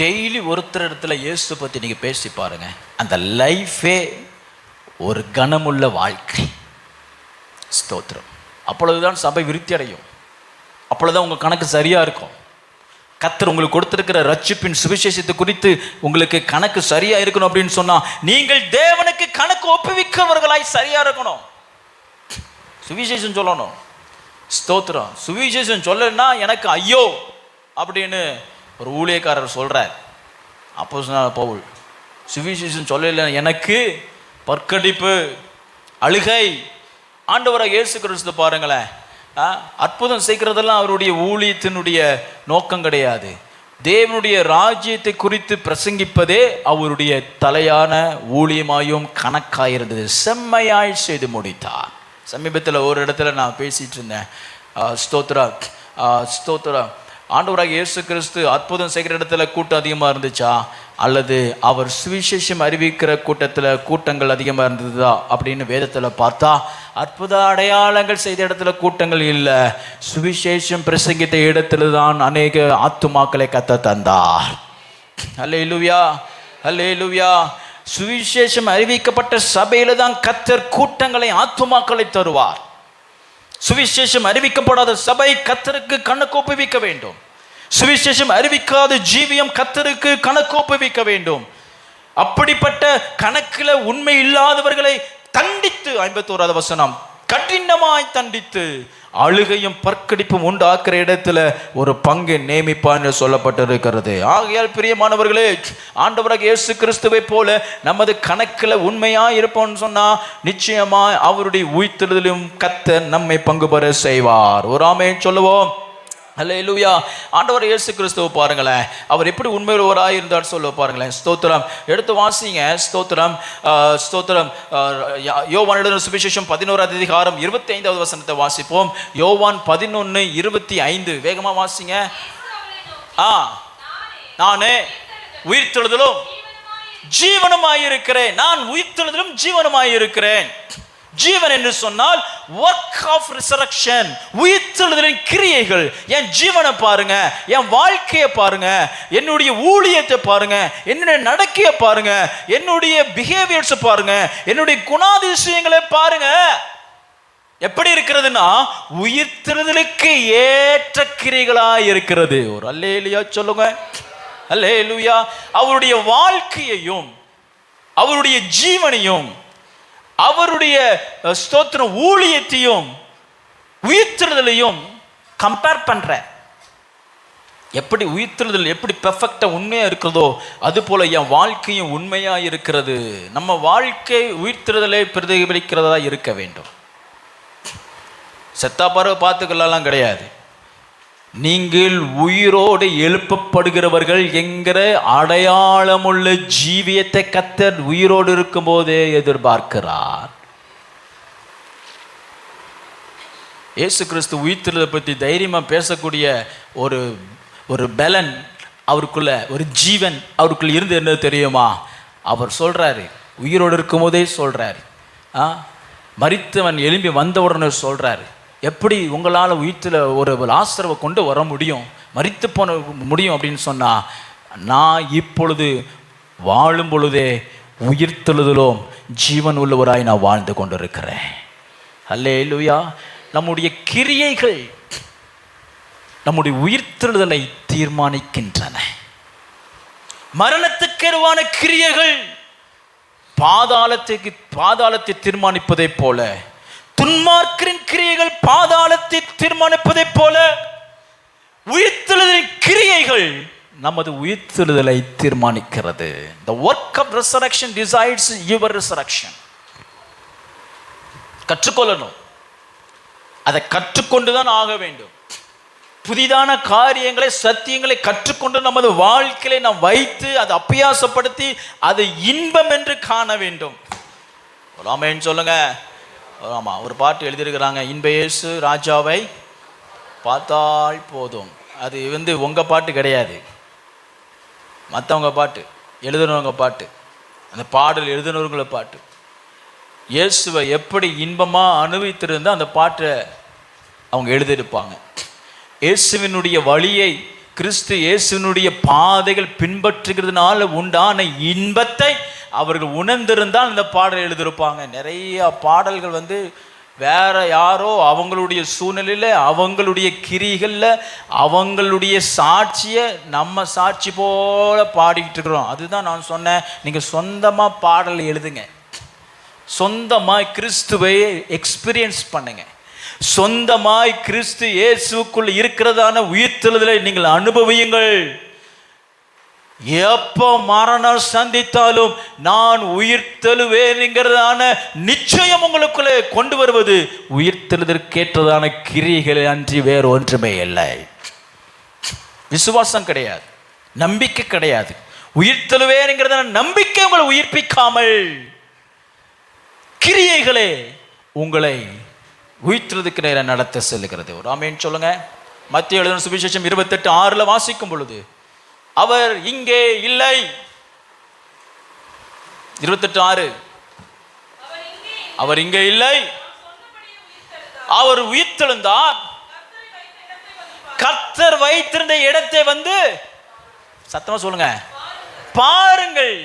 டெய்லி ஒருத்தர் இடத்துல இயேசு பற்றி நீங்கள் பேசி பாருங்கள், அந்த லைஃபே ஒரு கனமுள்ள வாழ்க்கை. ஸ்தோத்திரம். அப்பொழுதுதான் சபை விருத்தி அடையும், அப்பொழுதுதான் உங்கள் கணக்கு சரியாக இருக்கும். கர்த்தர் உங்களுக்கு கொடுத்திருக்கிற ரட்சிப்பின் சுவிசேஷத்தை குறித்து உங்களுக்கு கணக்கு சரியாக இருக்கணும் அப்படின்னு சொன்னால் நீங்கள் தேவனுக்கு கணக்கு ஒப்புவிக்கிறவர்களாய் சரியாக இருக்கணும். சுவிசேஷம் சொல்லணும். ஸ்தோத்திரம். சுவிசேஷம் சொல்லலைன்னா எனக்கு ஐயோ அப்படின்னு ஒரு ஊழியக்காரர் சொல்கிறார். அப்போஸ்தலனாகிய பவுல் சுவிசேஷம் சொல்லலை எனக்கு பற்கடிப்பு, அழுகை. ஆண்டவராகிய இயேசு கிறிஸ்து பாருங்களேன், அற்புதம் செய்கிறதெல்லாம் அவருடைய ஊழியத்தினுடைய நோக்கம் கிடையாது. தேவனுடைய ராஜ்யத்தை குறித்து பிரசங்கிப்பதே அவருடைய தலையான ஊழியமாயும் கணக்காயிருந்தது. செம்மையாய் செய்து முடித்தார். சமீபத்தில் ஒரு இடத்துல நான் பேசிகிட்டு இருந்தேன். ஸ்தோத்திரம். ஆண்டவராகிய இயேசு கிறிஸ்து அற்புதம் செய்கிற இடத்துல கூட்டம் அதிகமாக இருந்துச்சா, அல்லது அவர் சுவிசேஷம் அறிவிக்கிற கூட்டங்கள் அதிகமாக இருந்ததா அப்படின்னு வேதத்தில் பார்த்தா, அற்புத அடையாளங்கள் செய்த இடத்துல கூட்டங்கள் இல்லை, சுவிசேஷம் பிரசங்கித்த இடத்துல தான் அநேக ஆத்துமாக்களை கத்த தந்தார். அல்லேலூயா, அல்லேலூயா. சுவிசேஷம் அறிவிக்கப்பட்ட சபையில தான் கர்த்தர் கூட்டங்களை ஆத்துமாக்களை தருவார். சுவிசேஷம் அறிவிக்கப்படாத சபை கர்த்தருக்கு கணக்கு ஒப்புவிக்க வேண்டும். சுவிசேஷம் அறிவிக்காத ஜீவியம் கர்த்தருக்கு கணக்கு ஒப்புவிக்க வேண்டும். அப்படிப்பட்ட கணக்கில் உண்மை இல்லாதவர்களை தண்டித்து, 51வது வசனம், கடினமாய் தண்டித்து அழுகையும் பற்கடிப்பும் உண்டாக்குற இடத்துல ஒரு பங்கை நேமிப்பான்னு சொல்லப்பட்டிருக்கிறது. ஆகையால் பிரியமானவர்களே, ஆண்டவராகிய இயேசு கிறிஸ்துவை போல நமது கணக்கில் உண்மையாக இருப்போம்னு சொன்னால் நிச்சயமாக அவருடைய உயிர்த்தெழுதலிலும் கர்த்தர் நம்மை பங்கு பெற செய்வார். ஒரு ஆமென் சொல்லுவோம். அல்லேலூயா. ஆண்டவர் இயேசு கிறிஸ்துவை பாருங்களேன், அவர் எப்படி உண்மையுள்ளவராக இருந்தார் சொல்ல பாருங்களேன். ஸ்தோத்திரம். எடுத்து வாசிங்க. ஸ்தோத்திரம். யோவான் எழுதின சுவிசேஷம் 11வது அதிகாரம் 25வது வசனத்தை வாசிப்போம். யோவான் 11:25 வேகமா வாசிங்க. நானே உயிர்த்தெழுதலும் ஜீவனுமாயிருக்கிறேன். நான் உயிர்த்தெழுதலும் ஜீவனுமாயிருக்கிறேன். ஜீவன் என்று சொன்னால் ஒர்க் ஆஃப் ரிசரக்ஷன், உயிர்த்தெழுதலின் கிரியைகள். என் ஜீவனை பாருங்க, என் வாழ்க்கையை பாருங்க, என்னுடைய ஊழியத்தை பாருங்க, என்னுடைய நடக்கையை பாருங்க, என்னுடைய பிஹேவியர்ஸ் பாருங்க, என்னுடைய குணாதிசயங்களை பாருங்க. எப்படி இருக்கிறதுனா உயிர்த்தெழுதலுக்கு ஏற்ற கிரிகளாய் இருக்கிறது. ஒரு அல்லேலூயா சொல்லுங்க, அல்லேலூயா. அவருடைய வாழ்க்கையையும் அவருடைய ஜீவனையும் அவருடைய ஸ்தோத்திர ஊழியத்தையும் உயிர்த்தெழுதலையும் கம்பேர் பண்ற. எப்படி உயிர்த்தெழுதல் எப்படி பெர்ஃபெக்டா உண்மையா இருக்கிறதோ அது போல என் வாழ்க்கையும் உண்மையா இருக்கிறது. நம்ம வாழ்க்கை உயிர்த்தெழுதலை பிரதிபலிக்கிறதா இருக்க வேண்டும். செத்தா பறவை பார்த்துக்கலாம் கிடையாது. நீங்கள் உயிரோடு எழுப்பப்படுகிறவர்கள் என்கிற அடையாளமுள்ள ஜீவியத்தை கர்த்தர் உயிரோடு இருக்கும் போதே எதிர்பார்க்கிறார். இயேசு கிறிஸ்து உயிர்த்தெழுதலை பற்றி தைரியமா பேசக்கூடிய ஒரு பலன் அவருக்குள்ள, ஒரு ஜீவன் அவருக்குள்ள இருந்து என்ன தெரியுமா? அவர் சொல்றாரு, உயிரோடு இருக்கும் போதே சொல்றாரு, மரித்தவன் எழும்பி வந்தவுடனே சொல்றாரு, எப்படி உங்களால் உயிர்த்தில் ஒரு லாசருவை கொண்டு வர முடியும், மரித்து போன முடியும் அப்படின்னு சொன்னா, நான் இப்பொழுது வாழும் பொழுதே உயிர்த்தெழுதலும் ஜீவன் உள்ளவராய் நான் வாழ்ந்து கொண்டிருக்கிறேன். அல்லேலூயா. நம்முடைய கிரியைகள் நம்முடைய உயிர்த்தெழுதலை தீர்மானிக்கின்றன. மரணத்துக்கெருவான கிரியைகள் பாதாளத்தை தீர்மானிப்பதை போல, துன்மார்க்கரின் கிரியைகள் பாதாளத்தை தீர்மானிப்பதை போல, உயிர்த்தெழுதலின் கிரியைகள் நமது உயிர்த்தெழுதலை தீர்மானிக்கிறது. The work of resurrection decides your resurrection. கற்றுக்கொள்ளணும். அதை கற்றுக்கொண்டுதான் ஆக வேண்டும். புதிதான காரியங்களை, சத்தியங்களை கற்றுக்கொண்டு நமது வாழ்க்கையை நாம் வைத்து அதை அபியாசப்படுத்தி அதை இன்பம் என்று காண வேண்டும். ஆமென் சொல்லுங்க. ஆமா, ஒரு பாட்டு எழுதியிருக்கிறாங்க, இன்ப இயேசு ராஜாவை பார்த்தால் போதும். அது உங்க பாட்டு கிடையாது, மற்றவங்க பாட்டு, எழுதுனவங்க பாட்டு, அந்த பாடல் எழுதுனவங்கள பாட்டு. இயேசுவை எப்படி இன்பமா அனுபவித்திருந்தா அந்த பாட்டை அவங்க எழுதியிருப்பாங்க. இயேசுவினுடைய வழியை, கிறிஸ்து இயேசுவினுடைய பாதைகள் பின்பற்றுகிறதுனால உண்டான இன்பத்தை அவர்கள் உணர்ந்திருந்தால் இந்த பாடல் எழுதியிருப்பாங்க. நிறைய பாடல்கள் வேற யாரோ அவங்களுடைய சூழ்நிலையில், அவங்களுடைய கிரிகளில், அவங்களுடைய சாட்சியை நம்ம சாட்சி போல பாடிக்கிட்டு இருக்கிறோம். அதுதான் நான் சொன்னேன், நீங்கள் சொந்தமாக பாடல் எழுதுங்க, சொந்தமாய் கிறிஸ்துவை எக்ஸ்பீரியன்ஸ் பண்ணுங்க, சொந்தமாய் கிறிஸ்து இயேசுக்குள் இருக்கிறதான உயிர்த்தெழுதலை நீங்கள் அனுபவியுங்கள். எப்போ மரணம் சந்தித்தாலும் நான் உயிர்த்தெழுவேன்ங்கிறதான நிச்சயம் உங்களுக்குள்ளே கொண்டு வருவது உயிர்த்தெழுதற்கேற்றதான கிரியைகளை அன்றி வேறு ஒன்றுமே இல்லை. விசுவாசம் கிடையாது, நம்பிக்கை கிடையாது. உயிர்த்தெழுவேன்ங்கிறதான நம்பிக்கை உங்களை உயிர்ப்பிக்காமல் கிரியைகளே உங்களை உயிர்த்தெழுதற்கு நேர நடத்த செல்லுகிறது. ஒரு ஆமென் சொல்லுங்க. மத்திய எழுதின சுவிசேஷம் 28:6 வாசிக்கும் பொழுது, அவர் இங்கே இல்லை. 28:6, அவர் இங்கே இல்லை, அவர் உயிர்த்தெழுந்தார். கர்த்தர் வைத்திருந்த இடத்தை சத்தமா சொல்லுங்க, பாருங்கள்.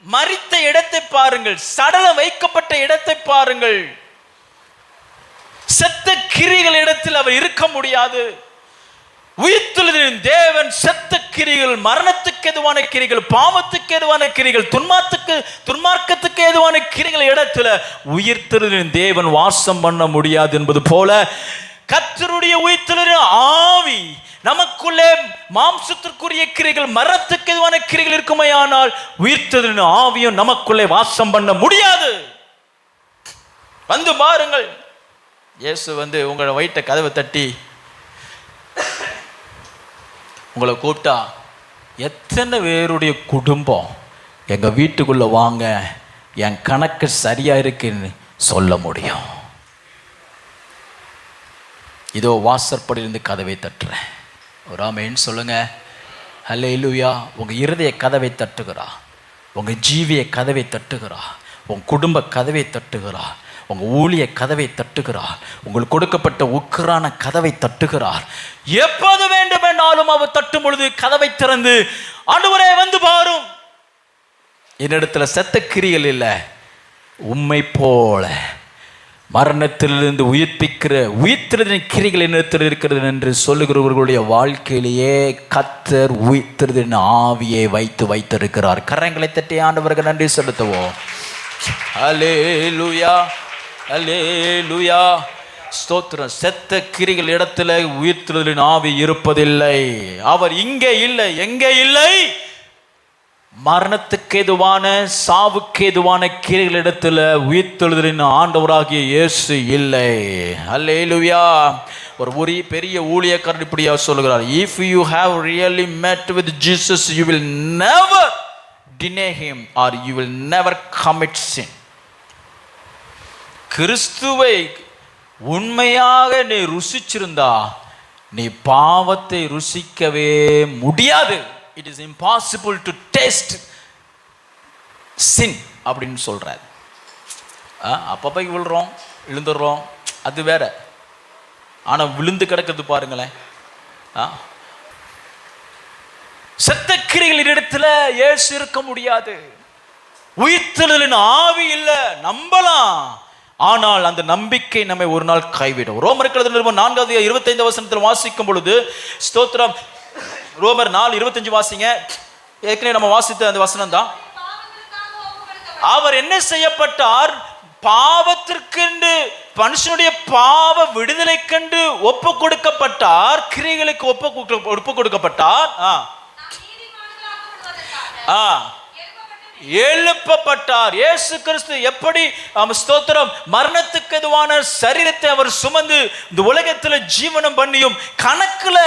மரித்த இடத்தை பாருங்கள், சடலம் வைக்கப்பட்ட இடத்தை பாருங்கள். செத்த கிரிகள் இடத்தில் அவர் இருக்க முடியாது. உயிர்த்தெழுதலின் தேவன் செத்த கிரிகள், மரணத்துக்கு எதுவான கிரிகள், பாவத்துக்கு எதுவான கிரிகள், துன்மார்க்கத்துக்கு எதுவான கிரிகள் இடத்துல உயிர்த்தெழுதலின் தேவன் வாசம் பண்ண முடியாது என்பது போல கர்த்தருடைய உயிர்த்தெழுதலின் ஆவி நமக்குள்ளே மாம்சத்திற்குரிய கிரிகள், மரணத்துக்கு எதுவான கிரிகள் இருக்குமையானால் உயிர்த்தெழுதலின் ஆவியும் நமக்குள்ளே வாசம் பண்ண முடியாது. பாருங்கள், இயேசு உங்களை வயிற்ற கதவை தட்டி உங்களை கூப்பிட்டா எத்தனை பேருடைய குடும்பம் எங்கள் வீட்டுக்குள்ளே வாங்க, என் கணக்கு சரியாக இருக்குன்னு சொல்ல முடியும்? இதோ வாசற்படியிலிருந்து கதவை தட்டுறேன். ஒரு ஆமென் சொல்லுங்க. அல்லேலூயா. உங்கள் இருதய கதவை தட்டுகிறா, உங்கள் ஜீவிய கதவை தட்டுகிறா, உன் குடும்ப கதவை தட்டுகிறா, உங்கள் ஊழிய கதவை தட்டுகிறார். உங்களுக்கு கொடுக்கப்பட்ட உக்கிரான கதவை தட்டுகிறார். எப்போது வேண்டும் என்றாலும் அவர் தட்டும் பொழுது கதவை திறந்து, ஆண்டவரே வந்து பாரும், என்னிடத்துல செத்த கிரிகள் இல்லை, உம்மை போல மரணத்திலிருந்து உயிர்த்தெழுதின் கிரிகள் என்னிடத்தில் இருக்கிறது என்று சொல்லுகிறவர்களுடைய வாழ்க்கையிலேயே கர்த்தர் உயிர்த்தெழுதின் ஆவியை வைத்திருக்கிறார். கரங்களை தட்டி ஆண்டவருக்கு நன்றி செலுத்துவோம். அல்லேலூயா, அல்லேலூயா, ஸ்தோத்திரம். செத்த கிரிகள் இடத்துல உயிர்த்தெழுதலின் ஆவி இருப்பதில்லை. அவர் இங்கே இல்லை. எங்கே இல்லை? மரணத்துக்கு ஏதுவான சாவுக்கு ஏதுவான கிரிகளிடத்தில் உயிர்த்தெழுதலின் ஆண்டவராகிய இயேசு இல்லை. அல்லேலூயா. ஒரு பெரிய ஊழியக்காரர் இப்படியா சொல்லுகிறார், if you have really met with Jesus, you will never deny him or you will never commit sin. கிறிஸ்துவை உண்மையாக நீ ருசிச்சிருந்தா நீ பாவத்தை ருசிக்கவே முடியாது. It is impossible to taste sin அப்படின்னு சொல்றார். அப்பப்போ விழுறோம், விழுந்துடுறோம், அது வேற. ஆனா விழுந்து கிடக்கிறது பாருங்களேன். செத்த கிரிகளின் இடத்துல இயேசு இருக்க முடியாது. உயிர்த்தெழுதலின் ஆவி இல்லை. நம்பலாம், ஆனால் அந்த நம்பிக்கை நம்மை ஒரு நாள் கைவிடும். ரோமருக்கு 4:25 வாசிக்கும் பொழுது, ஸ்தோத்திரம், ரோமர் 4:25 வாசிங்க. ஏற்கனவே நம்ம வாசித்த அந்த வசனம் தான். அவர் என்ன செய்யப்பட்டார்? பாவத்திற்கென்று, மனுஷனுடைய பாவ விடுதலை கண்டு ஒப்பு கொடுக்கப்பட்டார். கிரியைகளுக்கு ஒப்பு கொடுக்கப்பட்டார். எழுப்பப்பட்டார். இயேசு கிறிஸ்து எப்படி ஸ்தோத்திரம் மரணத்துக்கு எதுவான சரீரத்தை அவர் சுமந்து இந்த உலகத்தில் ஜீவனம் பண்ணியும் கணக்குல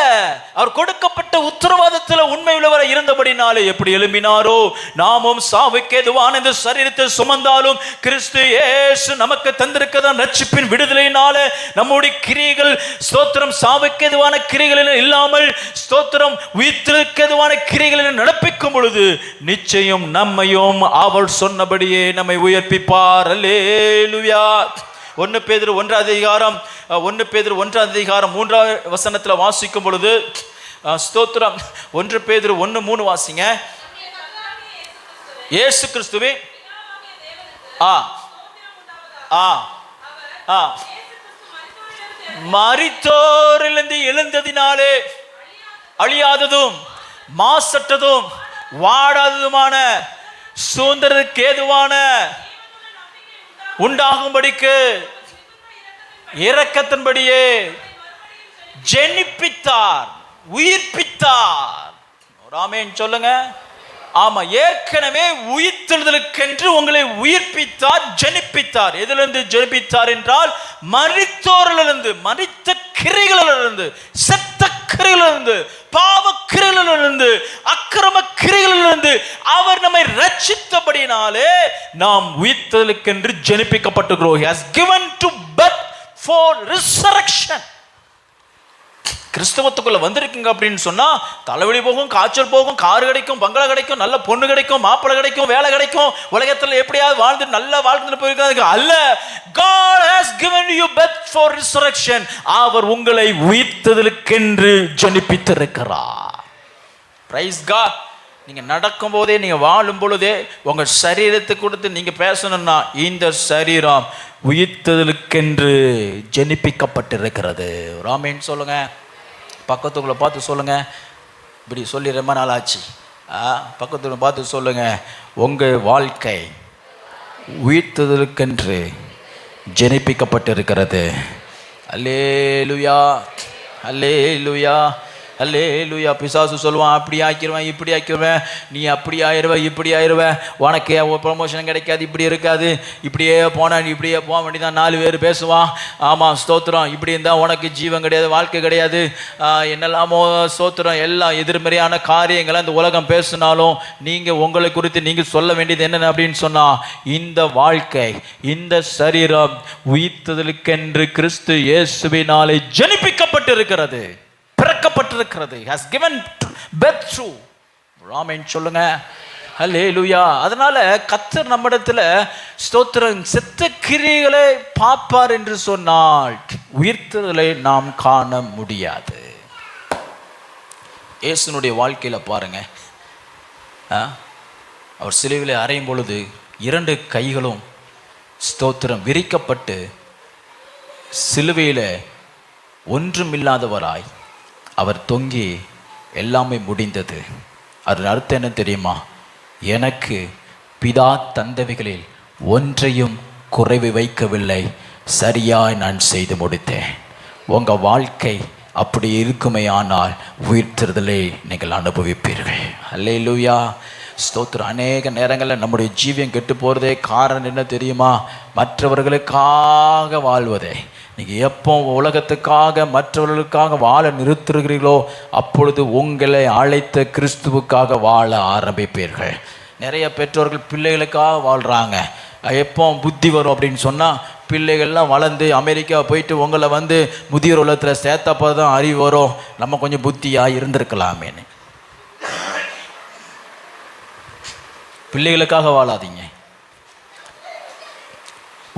அவர் கொடுக்கப்பட்ட உத்தரவாதத்தில் உண்மை உள்ளவரை இருந்தபடினாலே எப்படி எழும்பினாரோ, நாமும் சாவுக்கு எதுவான இந்த சரீரத்தை சுமந்தாலும் கிறிஸ்து இயேசு நமக்கு தந்திருக்கதான் ரட்சிப்பின் விடுதலையினால நம்முடைய கிரியைகள், ஸ்தோத்திரம், சாவுக்கு எதுவான கிரியைகள் இல்லாமல் ஸ்தோத்திரம் உயிர்த்தெழுதலுக்கு எதுவான கிரியைகளை நடப்பிக்கும் பொழுது நிச்சயம் நம்மையும் அவர் சொன்னபடியே நம்மை உயர்ப்பிப்பார். அல்லேலூயா. 1 பேதுரு 1:3 வாசிக்கும் பொழுது, ஸ்தோத்திரம், 1 பேதுரு 1:3 வாசிங்க. இயேசு கிறிஸ்துவே மரித்தோரிலிருந்து எழுந்ததினாலே அழியாததும் மாசற்றதும் வாடாததுமான சுதந்திரத்துக்கு ஏதுவான உண்டாகும்படிக்கு இரக்கத்தின்படியே ஜெனிப்பித்தார், உயிர்ப்பித்தார். ஆமென் சொல்லுங்க. ஆமா, ஏற்கனவே உயிர்த்தெழுதலுக்கென்று உங்களை உயிர்ப்பித்தார், ஜெனிப்பித்தார். எதிலிருந்து ஜெனிப்பித்தார் என்றால் மரித்தோரிலிருந்து, மரித்த கிரிகளிலிருந்து, செத்த கிரிகளிலிருந்து, பாவ கிரிகளிலிருந்து, அக்கிரம கிரிகளிலிருந்து அவர் நம்மை ரட்சித்தபடினாலே நாம் உயிர்த்தெழுதலுக்கென்று ஜெனிப்பிக்கப்பட்டிருக்கிறோம். He has given to birth for resurrection. கிறிஸ்தவத்துக்குள்ள வந்திருக்குங்க அப்படின்னு சொன்னா தலைவலி போகும், காய்ச்சல் போகும், கார் கிடைக்கும், பங்களா கிடைக்கும், நல்ல பொண்ணு கிடைக்கும், மாப்பிள்ளை கிடைக்கும், வேலை கிடைக்கும், உலகத்தில் எப்படியாவது வாழ்ந்து நல்ல வாழ்ந்து போயிருக்காங்க அல்ல. God has given you birth for resurrection. அவர் உங்களை உயிர்த்தெழுதலுக்கென்று ஜெனிப்பித்திருக்கிறார். Praise God. நீங்க நடக்கும் போதே, நீங்க வாழும் பொழுதே உங்க சரீரத்தை கொடுத்து நீங்க பேசணும்னா இந்த சரீரம் உயிர்த்தெழுதலுக்கென்று ஜெனிப்பிக்கப்பட்டிருக்கிறது. ஆமென் சொல்லுங்க. பக்கத்துக்குள்ள பார்த்து சொல்லுங்க. இப்படி சொல்லி ரொம்ப நாள் ஆச்சு. பக்கத்துல பார்த்து சொல்லுங்க, உங்க வாழ்க்கை உயிர்த்தெழுதலுக்கென்று ஜெனிப்பிக்கப்பட்டிருக்கிறது. அல்லேலூயா, அல்லேலூயா, அல்லேலூயா. பிசாசு சொல்லுவான், அப்படி ஆக்கிடுவேன், இப்படி ஆக்கிடுவேன், நீ அப்படி ஆயிடுவ, இப்படி ஆயிடுவ, உனக்கு ப்ரமோஷன் கிடைக்காது, இப்படி இருக்காது, இப்படியே போனா நீ இப்படியே போக வேண்டியதான். 4 பேர் பேசுவான். ஆமாம், ஸ்தோத்திரம், இப்படி இருந்தால் உனக்கு ஜீவன் கிடையாது, வாழ்க்கை கிடையாது, என்னெல்லாமோ ஸ்தோத்திரம், எல்லாம் எதிர்மறையான காரியங்களை அந்த உலகம் பேசினாலும் நீங்கள் உங்களை குறித்து நீங்கள் சொல்ல வேண்டியது என்னென்ன அப்படின்னு சொன்னால், இந்த வாழ்க்கை, இந்த சரீரம் உயிர்த்தெழுதலுக்கென்று கிறிஸ்து இயேசுவினாலே ஜெனிப்பிக்கப்பட்டிருக்கிறது, பிறக்கப்பட்டிருக்கிறது. Has given birth through. ஆமென் சொல்லுங்க. ஹல்லேலூயா. அதனால கர்த்தர் நம்மிடத்துல ஸ்தோத்திரம் செத்த கிரியைகளை பார்ப்பார் என்று சொன்னால் உயிர்த்தலை நாம் காண முடியாது. இயேசுனுடைய வாழ்க்கையில பாருங்க, அவர் சிலுவையில் அறையும் பொழுது 2 கைகளும் ஸ்தோத்திரம் விரிக்கப்பட்டு சிலுவையில் ஒன்றுமில்லாதவராய் அவர் தொங்கி எல்லாமே முடிந்தது. அதன் அர்த்தம் என்ன தெரியுமா? எனக்கு பிதா தந்தவைகளில் ஒன்றையும் குறைவு வைக்கவில்லை, சரியாய் நான் செய்து முடித்தேன். உங்கள் வாழ்க்கை அப்படி இருக்குமே ஆனால் உயிர்த்தெழுதலை நீங்கள் அனுபவிப்பீர்கள். அல்லேலூயா, ஸ்தோத்திரம். அநேக நேரங்களில் நம்முடைய ஜீவியம் கெட்டு போகிறதே காரணம் என்ன தெரியுமா? மற்றவர்களுக்காக வாழ்வதே. நீங்கள் எப்போ உலகத்துக்காக மற்றவர்களுக்காக வாழ நிறுத்துகிறீர்களோ அப்பொழுது உங்களை அழைத்த கிறிஸ்துவுக்காக வாழ ஆரம்பிப்பீர்கள். நிறைய பெற்றோர்கள் பிள்ளைகளுக்காக வாழ்கிறாங்க. எப்போ புத்தி வரும் அப்படின்னு சொன்னால் பிள்ளைகள்லாம் வளர்ந்து அமெரிக்கா போயிட்டு உங்களை முதியோர் உலகத்தில் சேர்த்தப்போ தான் அறிவு வரும், நம்ம கொஞ்சம் புத்தியாக இருந்திருக்கலாமேன்னு. பிள்ளைகளுக்காக வாழாதீங்க,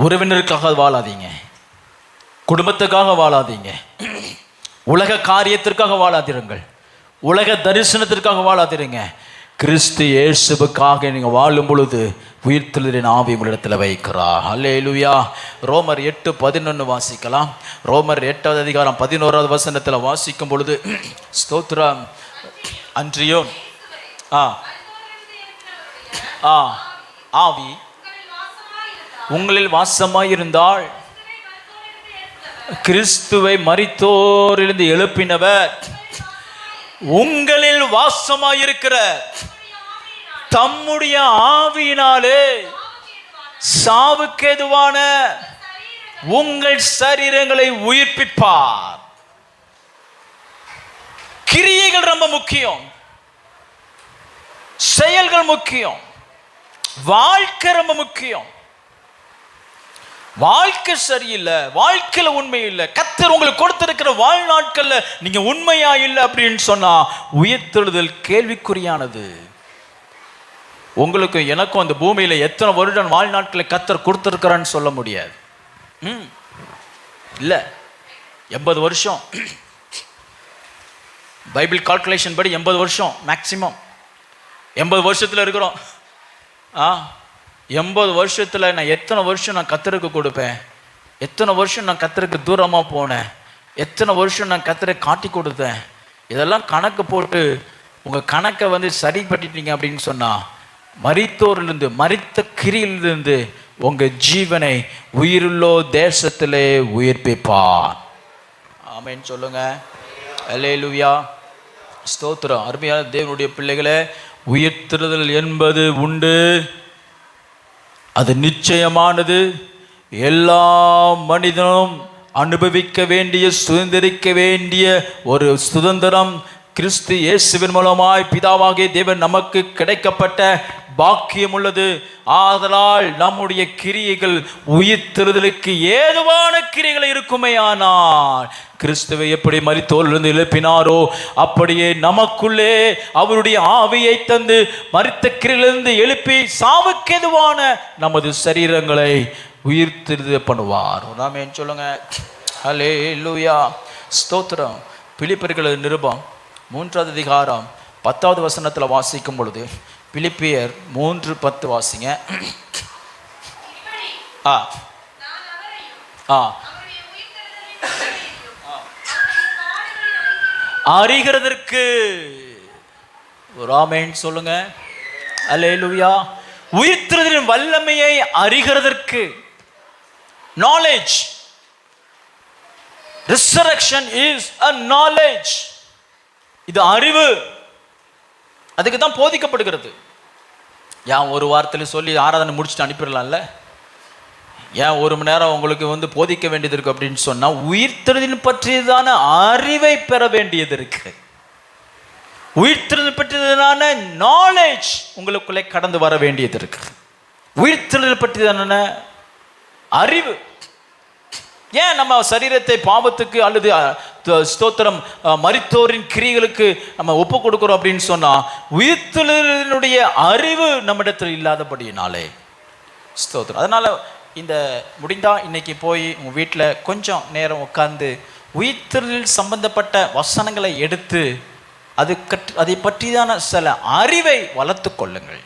உறவினருக்காக வாழாதீங்க, குடும்பத்துக்காக வாழாதீங்க, உலக காரியத்திற்காக வாழாதிருங்கள், உலக தரிசனத்திற்காக வாழாதிருங்க. கிறிஸ்து இயேசுவுக்காக நீங்கள் வாழும் பொழுது உயிர்த்தெழுதலின் ஆவி உங்களிடத்தில் வைக்கிறார். அல்லேலூயா. ரோமர் 8:11 வாசிக்கலாம். ரோமர் 8வது அதிகாரம் 11வது வசனத்தில் வாசிக்கும் பொழுது ஸ்தோத்திரம். அன்றியும் ஆவி உங்களில் வாசமாயிருந்தால் கிறிஸ்துவை மரித்தோரிலிருந்து எழுப்பினவர் உங்களில் வாசமாயிருக்கிற தம்முடைய ஆவியினாலே சாவுக்கேதுவான உங்கள் சரீரங்களை உயிர்ப்பிப்பார். கிரியைகள் ரொம்ப முக்கியம், செயல்கள் முக்கியம், வாழ்க்கை ரொம்ப முக்கியம். வாழ்க்கை சரியில்லை, வாழ்க்கையில் உண்மை இல்லை, கர்த்தர் உங்களுக்கு கொடுத்திருக்கிற வாழ்நாட்கள்ல நீங்க உண்மையா இல்லை அப்படின்னு சொன்னா உயிர்த்தெழுதல் கேள்விக்குறியானது. உங்களுக்கு எனக்கும் அந்த பூமியில எத்தனை வருடம் வாழ்நாட்களை கர்த்தர் கொடுத்திருக்கிறான்னு சொல்ல முடியாது. இல்ல 80 வருஷம் பைபிள் கால்குலேஷன் படி 80 வருஷம் மேக்சிமம். 80 வருஷத்துல இருக்கிறோம். 80 வருஷத்தில் நான் எத்தனை வருஷம் நான் கர்த்தருக்கு கொடுப்பேன், எத்தனை வருஷம் நான் கர்த்தருக்கு தூரமாக போனேன், எத்தனை வருஷம் நான் கர்த்தரை காட்டி கொடுத்தேன், இதெல்லாம் கணக்கு போட்டு உங்கள் கணக்கை சரி பண்ணிட்டீங்க அப்படின்னு சொன்னால் மரித்தோரிலிருந்து மரித்த கிரியிலிருந்து உங்கள் ஜீவனை உயிருள்ளோ தேசத்திலே உயிர்ப்பிப்பார். ஆமென் சொல்லுங்க. அல்லேலூயா, ஸ்தோத்திரம். அருமையான தேவனுடைய பிள்ளைகளே, உயிர்த்தெழுதல் என்பது உண்டு, அது நிச்சயமானது. எல்லா மனிதனும் அனுபவிக்க வேண்டிய சுதந்திரிக்க வேண்டிய ஒரு சுதந்திரம் கிறிஸ்து இயேசுவின் மூலமாய் பிதாவாகிய தேவன் நமக்கு கிடைக்கப்பட்ட பாக்கியம் உள்ளது. ஆதலால் நம்முடைய கிரியைகள் உயிர்த்தெழுதலுக்கு ஏதுவான கிரியைகள் இருக்குமே ஆனால் கிறிஸ்துவை எப்படி மரித்தோரிலிருந்து எழுப்பினாரோ அப்படியே நமக்குள்ளே அவருடைய ஆவியை தந்து மரித்த கிரியிலிருந்து எழுப்பி சாவுக்கெதுவான நமது சரீரங்களை உயிர்த்தெழுத பண்ணுவார். ஆமென் சொல்லுங்க. அல்லேலூயா, ஸ்தோத்திரம். பிலிப்பியர் நிருபம் 3வது அதிகாரம் 10வது வசனத்தில் வாசிக்கும் பொழுது பிலிப்பியர் 3:10 வாசிங்க. அறிகிறதற்கு ஆமென் சொல்லுங்க. அல்லேலூயா. உயிர்த்தெழுதலின் வல்லமையை அறிகிறதற்கு, knowledge, resurrection is a knowledge. இது அறிவு, அதுக்கு தான் போதிக்கப்படுகிறது. ஏன் ஒரு வாரத்தில் சொல்லி ஆராதனை முடிச்சுட்டு அனுப்பிடலாம்ல? ஏன் 1 மணி நேரம் உங்களுக்கு போதிக்க வேண்டியது இருக்கு அப்படின்னு சொன்னா உயிர்த்தெழுதல் பற்றியதான அறிவை பெற வேண்டியது இருக்கு. உயிர்த்தெழுதல் பற்றியதான நாலேஜ் உங்களுக்குள்ளே கடந்து வர வேண்டியது இருக்கு. உயிர்த்தெழுதல் பற்றியதான அறிவு. ஏன் நம்ம சரீரத்தை பாவத்துக்கு அல்லது ஸ்தோத்திரம் மரித்தோரின் கிரியைகளுக்கு நம்ம ஒப்பு கொடுக்கிறோம் அப்படின்னு சொன்னா உயிர்த்தெழுதலினுடைய அறிவு நம்மிடத்தில் இல்லாதபடியினாலே. ஸ்தோத்திரம். அதனால் இந்த முடிந்தால் இன்றைக்கி போய் உங்கள் வீட்டில் கொஞ்சம் நேரம் உட்கார்ந்து உயிர்த்தெழுதல் சம்பந்தப்பட்ட வசனங்களை எடுத்து அதை பற்றிதான சில அறிவை வளர்த்து கொள்ளுங்கள்.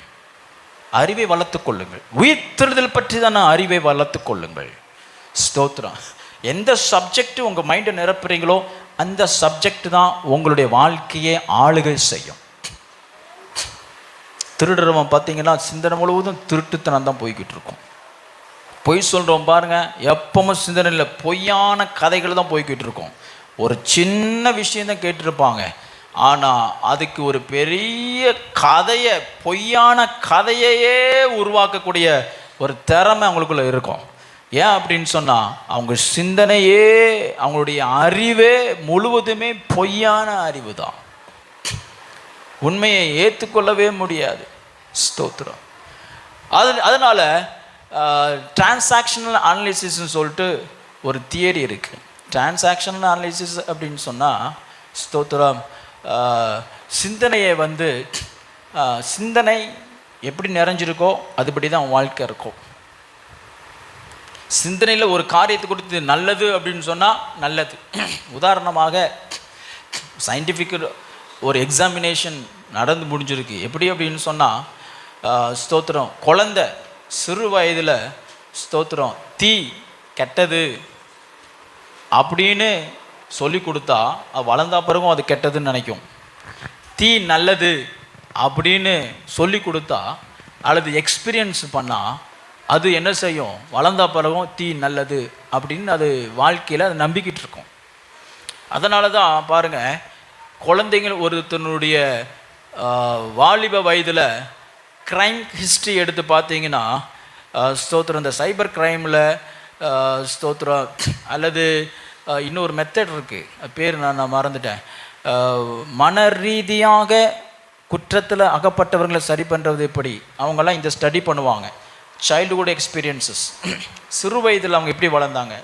அறிவை வளர்த்து கொள்ளுங்கள். உயிர்த்தெழுதல் பற்றிதான அறிவை வளர்த்து கொள்ளுங்கள். ஸ்தோத்திரம். எந்த சப்ஜெக்ட் உங்கள் மைண்டை நிரப்புறீங்களோ அந்த சப்ஜெக்ட் தான் உங்களுடைய வாழ்க்கையை ஆளுகை செய்யும். திருடுறவன் பார்த்தீங்கன்னா சிந்தனை முழுவதும் திருட்டுத்தனம் தான் போய்கிட்டு இருக்கும். பொய் சொல்கிறோம் பாருங்க, எப்பவும் சிந்தனையில் பொய்யான கதைகள் தான் போய்கிட்டு இருக்கும். ஒரு சின்ன விஷயந்தான் கேட்டிருப்பாங்க, ஆனால் அதுக்கு ஒரு பெரிய கதையை, பொய்யான கதையையே உருவாக்கக்கூடிய ஒரு திறமை அவங்களுக்குள்ள இருக்கும். ஏன் அப்படின்னு சொன்னால் அவங்க சிந்தனையே, அவங்களுடைய அறிவே முழுவதுமே பொய்யான அறிவு தான். உண்மையை ஏற்றுக்கொள்ளவே முடியாது. ஸ்தோத்திரம். அதனால் டிரான்சாக்ஷனல் அனலிசிஸ்ன்னு சொல்லிட்டு ஒரு தியரி இருக்குது. டிரான்சாக்ஷனல் அனலிசிஸ் அப்படின்னு சொன்னால், ஸ்தோத்திரம், சிந்தனையை சிந்தனை எப்படி நிறைஞ்சிருக்கோ அதுபடி தான் வாழ்க்கை இருக்கும். சிந்தனையில் ஒரு காரியத்தை கொடுத்து நல்லது அப்படின்னு சொன்னால் நல்லது. உதாரணமாக சயின்டிஃபிக் ஒரு எக்ஸாமினேஷன் நடந்து முடிஞ்சிருக்கு. எப்படி அப்படின்னு சொன்னால், ஸ்தோத்திரம், குழந்தை சிறு வயதில் ஸ்தோத்திரம் தீ கெட்டது அப்படின்னு சொல்லி கொடுத்தா அது வளர்ந்தா பிறகும் அது கெட்டதுன்னு நினைக்கும். தீ நல்லது அப்படின்னு சொல்லி கொடுத்தா அல்லது எக்ஸ்பீரியன்ஸ் பண்ணால் அது என்ன செய்யும்? வளர்ந்தா பிறகும் தீ நல்லது அப்படின்னு அது வாழ்க்கையில் அது நம்பிக்கிட்டு இருக்கும். அதனால தான் பாருங்கள், குழந்தைங்கள் ஒருத்தனுடைய வாலிப வயதில் க்ரைம் ஹிஸ்ட்ரி எடுத்து பார்த்தீங்கன்னா, ஸ்தோத்திரம், இந்த சைபர் க்ரைமில் ஸ்தோத்திரம் அல்லது இன்னொரு மெத்தட் இருக்குது, பேர் நான் மறந்துட்டேன், மன ரீதியாக குற்றத்தில் அகப்பட்டவர்களை சரி பண்ணுறது எப்படி, அவங்கெல்லாம் இந்த ஸ்டடி பண்ணுவாங்க. சைல்டுஹுட் எக்ஸ்பீரியன்சஸ், சிறு வயதில் அவங்க எப்படி வளர்ந்தாங்க,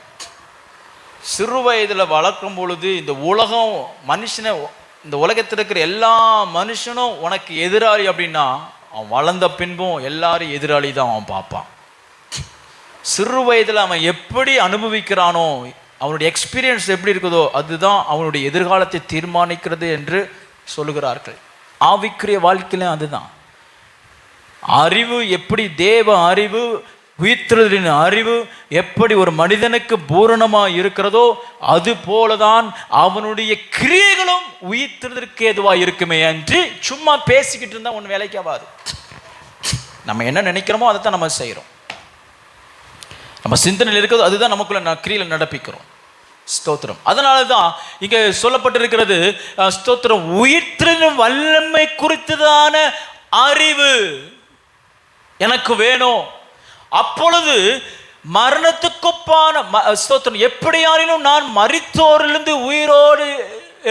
சிறு வயதில் வளர்க்கும் பொழுது இந்த உலகம் மனுஷனை, இந்த உலகத்தில் இருக்கிற எல்லா மனுஷனும் உனக்கு எதிராளி அப்படின்னா அவன் வளர்ந்த பின்பும் எல்லாரும் எதிராளி தான் அவன் பார்ப்பான். சிறு வயதில் அவன் எப்படி அனுபவிக்கிறானோ, அவனுடைய எக்ஸ்பீரியன்ஸ் எப்படி இருக்குதோ அதுதான் அவனுடைய எதிர்காலத்தை தீர்மானிக்கிறது என்று சொல்லுகிறார்கள். ஆவிக்குரிய வாழ்க்கையிலும் அதுதான். அறிவு எப்படி, தேவ அறிவு, உயிர்த்தெழுதலின் அறிவு எப்படி ஒரு மனிதனுக்கு பூரணமாக இருக்கிறதோ அது போலதான் அவனுடைய கிரியைகளும் உயிர்த்தெழுதலுக்கு ஏதுவாக இருக்குமே என்று சும்மா பேசிக்கிட்டு இருந்தால் ஒன்று வேலைக்கு ஆகாது. நம்ம என்ன நினைக்கிறோமோ அதை தான் நம்ம செய்கிறோம். நம்ம சிந்தனையில் இருக்கிறது அதுதான் நமக்குள்ள கிரியில் நடப்பிக்கிறோம். ஸ்தோத்திரம். அதனால தான் இங்கே சொல்லப்பட்டிருக்கிறது, ஸ்தோத்திரம், உயிர்த்தெழுதலின் வல்லமை குறித்ததான அறிவு எனக்கு வேணும். அப்பொழுது மரணத்துக்குப்பான ஸ்தோத்திரம், எப்படியானாலும் நான் மரித்தோரிலிருந்து உயிரோடு